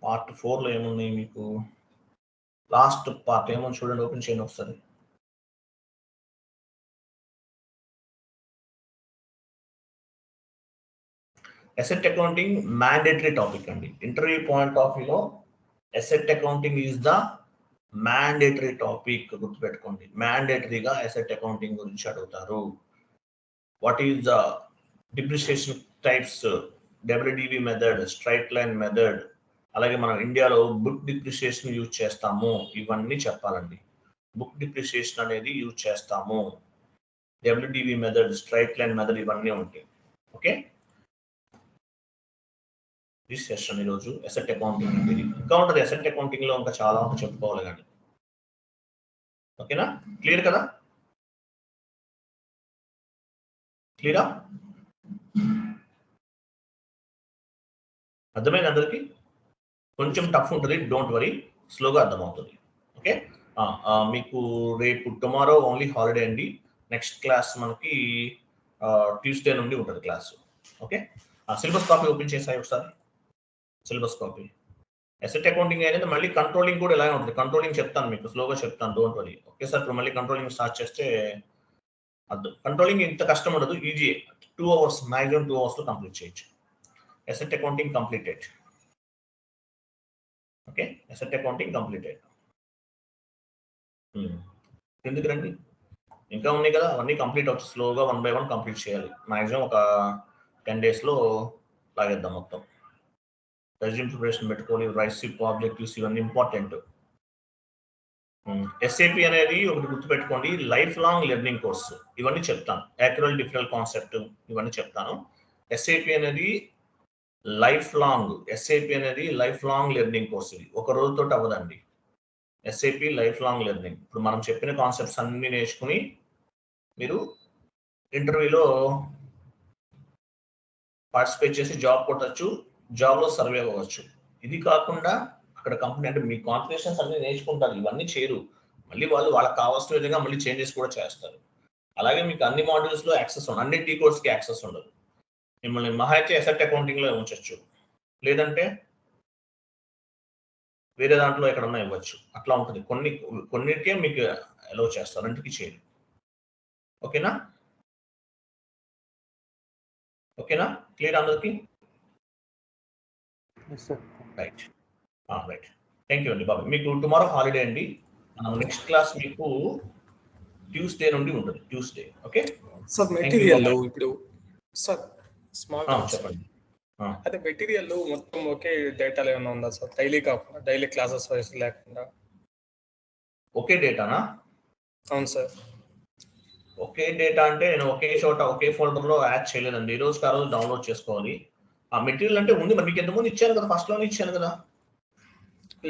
S1: పార్ట్ 4లో ఏమున్నాయి మీకు? లాస్ట్ పార్ట్ ఏమని చూడండి, ఓపెన్ చేయండి ఒకసారి. అసెట్ అకౌంటింగ్ మ్యాండేటరీ టాపిక్ అండి. ఇంటర్వ్యూ పాయింట్ ఆఫ్ వ్యూలో asset accounting is the mandatory topic. గుర్తుపెట్టుకోండి, మ్యాండేటరీగా అసెట్ అకౌంటింగ్ గురించి అడుగుతారు. What is the depreciation types, WDV method, straight line method, అలాగే మనం ఇండియాలో బుక్ డిప్రిసియేషన్ యూజ్ చేస్తాము, ఇవన్నీ చెప్పాలండి. బుక్ డిప్రిసియేషన్ అనేది యూజ్ చేస్తాము, WDV method, straight line method ఇవన్నీ ఉంటాయి. ఓకే, ఈ సెషన్ ఈరోజు అసెట్ అకౌంటింగ్ అంటే ఇంకా ఉంటుంది. అసెట్ అకౌంటింగ్ లో ఇంకా చాలా ఉంటుంది చెప్పుకోవాలి కానీ. ఓకేనా? క్లియర్ కదా? క్లియరా? అర్థమైంది అందరికి? కొంచెం టఫ్ ఉంటుంది, డోంట్ వరీ, స్లోగా అర్థమవుతుంది. ఓకే, మీకు రేపు టుమారో ఓన్లీ హాలిడే అండి. నెక్స్ట్ క్లాస్ మనకి ట్యూస్డే నుండి ఉంటుంది class. Okay, syllabus copy open చేసాయి ఒకసారి. సిలబస్ కాపీ అసెట్ అకౌంటింగ్ అనేది మళ్ళీ కంట్రోలింగ్ కూడా ఇలాగే ఉంటుంది. కంట్రోలింగ్ చెప్తాను మీకు, స్లోగా చెప్తాను, డోంట్ వరీ. ఓకే సార్, ఇప్పుడు మళ్ళీ కంట్రోలింగ్ స్టార్ట్ చేస్తే అర్థం. కంట్రోలింగ్ ఇంత కష్టం ఉండదు, ఈజీ. 2 hours, మ్యాక్సిమం 2 hours లో కంప్లీట్ చేయొచ్చు. Asset accounting completed. Okay, asset accounting completed. ఎందుకు రండి, ఇంకా ఉన్నాయి కదా, అవన్నీ కంప్లీట్ అవుతుంది. స్లోగా 1 by 1 కంప్లీట్ చేయాలి. మ్యాక్సిమం ఒక 10 days లో లాగేద్దాం మొత్తం. రెజ్యూమ్ ప్రిపరేషన్ పెట్టుకోవాలి, రైసిప్ ఆబ్జెక్టివ్స్ ఇవన్నీ ఇంపార్టెంట్. SAP అనేది ఒకటి గుర్తుపెట్టుకోండి, లైఫ్ లాంగ్ లెర్నింగ్ కోర్సు. ఇవన్నీ చెప్తాను, యాక్చువల్ డిఫరెంట్ కాన్సెప్ట్ ఇవన్నీ చెప్తాను. SAP అనేది లైఫ్ లాంగ్ లెర్నింగ్ కోర్స్. ఇది ఒక రోజుతో అవ్వదండి. SAP life long learning. ఇప్పుడు మనం చెప్పిన కాన్సెప్ట్స్ అన్ని నేర్చుకుని మీరు ఇంటర్వ్యూలో పార్టిసిపేట్ చేసి జాబ్ కొట్టచ్చు, జాబ్లో సర్వే అవ్వచ్చు. ఇది కాకుండా అక్కడ కంపెనీ అంటే మీ కాన్ఫిగరేషన్స్ అన్ని నేర్చుకుంటారు, ఇవన్నీ చేయరు. మళ్ళీ వాళ్ళకి కావాల్సిన విధంగా మళ్ళీ చేంజెస్ కూడా చేస్తారు. అలాగే మీకు అన్ని మాడ్యూల్స్ లో యాక్సెస్ ఉండదు, అన్ని టీ కోర్స్కి యాక్సెస్ ఉండదు. మిమ్మల్ని మహా అయితే అసెట్ అకౌంటింగ్ లో ఉంచవచ్చు, లేదంటే వేరే దాంట్లో ఎక్కడన్నా ఇవ్వచ్చు. అట్లా ఉంటుంది. కొన్నిటికే మీకు అలౌ చేస్తారు, అన్నిటికీ చేయరు. ఓకేనా? క్లియర్ అందరికి? రైట్. థ్యాంక్ యూ అండి బాబు. మీకు టుమారో హాలిడే అండి. నెక్స్ట్ క్లాస్ మీకు ట్యూస్డే నుండి ఉంటుంది. ట్యూస్డే. ఓకే
S2: సార్, మెటీరియల్ ఇప్పుడు సార్ స్మాల్
S1: చెప్పండి.
S2: అదే మెటీరియల్ మొత్తం ఒకే డేటాలో ఏమైనా ఉందా సార్? డైలీ కాకుండా, డైలీ క్లాసెస్ వైస్ లేకుండా
S1: ఒకే డేటానా?
S2: అవును సార్.
S1: ఒకే డేటా అంటే నేను ఒకే చోట ఒకే ఫోల్డర్లో యాడ్ చేయలేదండి. ఈ రోజుకి ఆ రోజు డౌన్లోడ్ చేసుకోవాలి. ఆ మెటీరియల్ అంటే ఉంది, మరి మీకు ఎంతమంది ఇచ్చాను కదా, ఫస్ట్లోనే ఇచ్చాను కదా.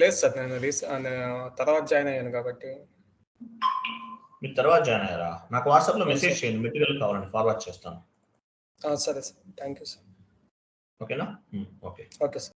S2: లేదు సార్, నేను తర్వాత జాయిన్ అయ్యాను కాబట్టి.
S1: మీరు తర్వాత జాయిన్ అయ్యారా? నాకు వాట్సాప్లో
S2: అవును
S1: మెసేజ్
S2: సార్.
S1: చేయండి, మెటీరియల్ కావాలండి, ఫార్వర్డ్ చేస్తాను.
S2: సరే సార్, థ్యాంక్ యూ సార్.
S1: ఓకేనా? ఓకే.
S2: Okay sir.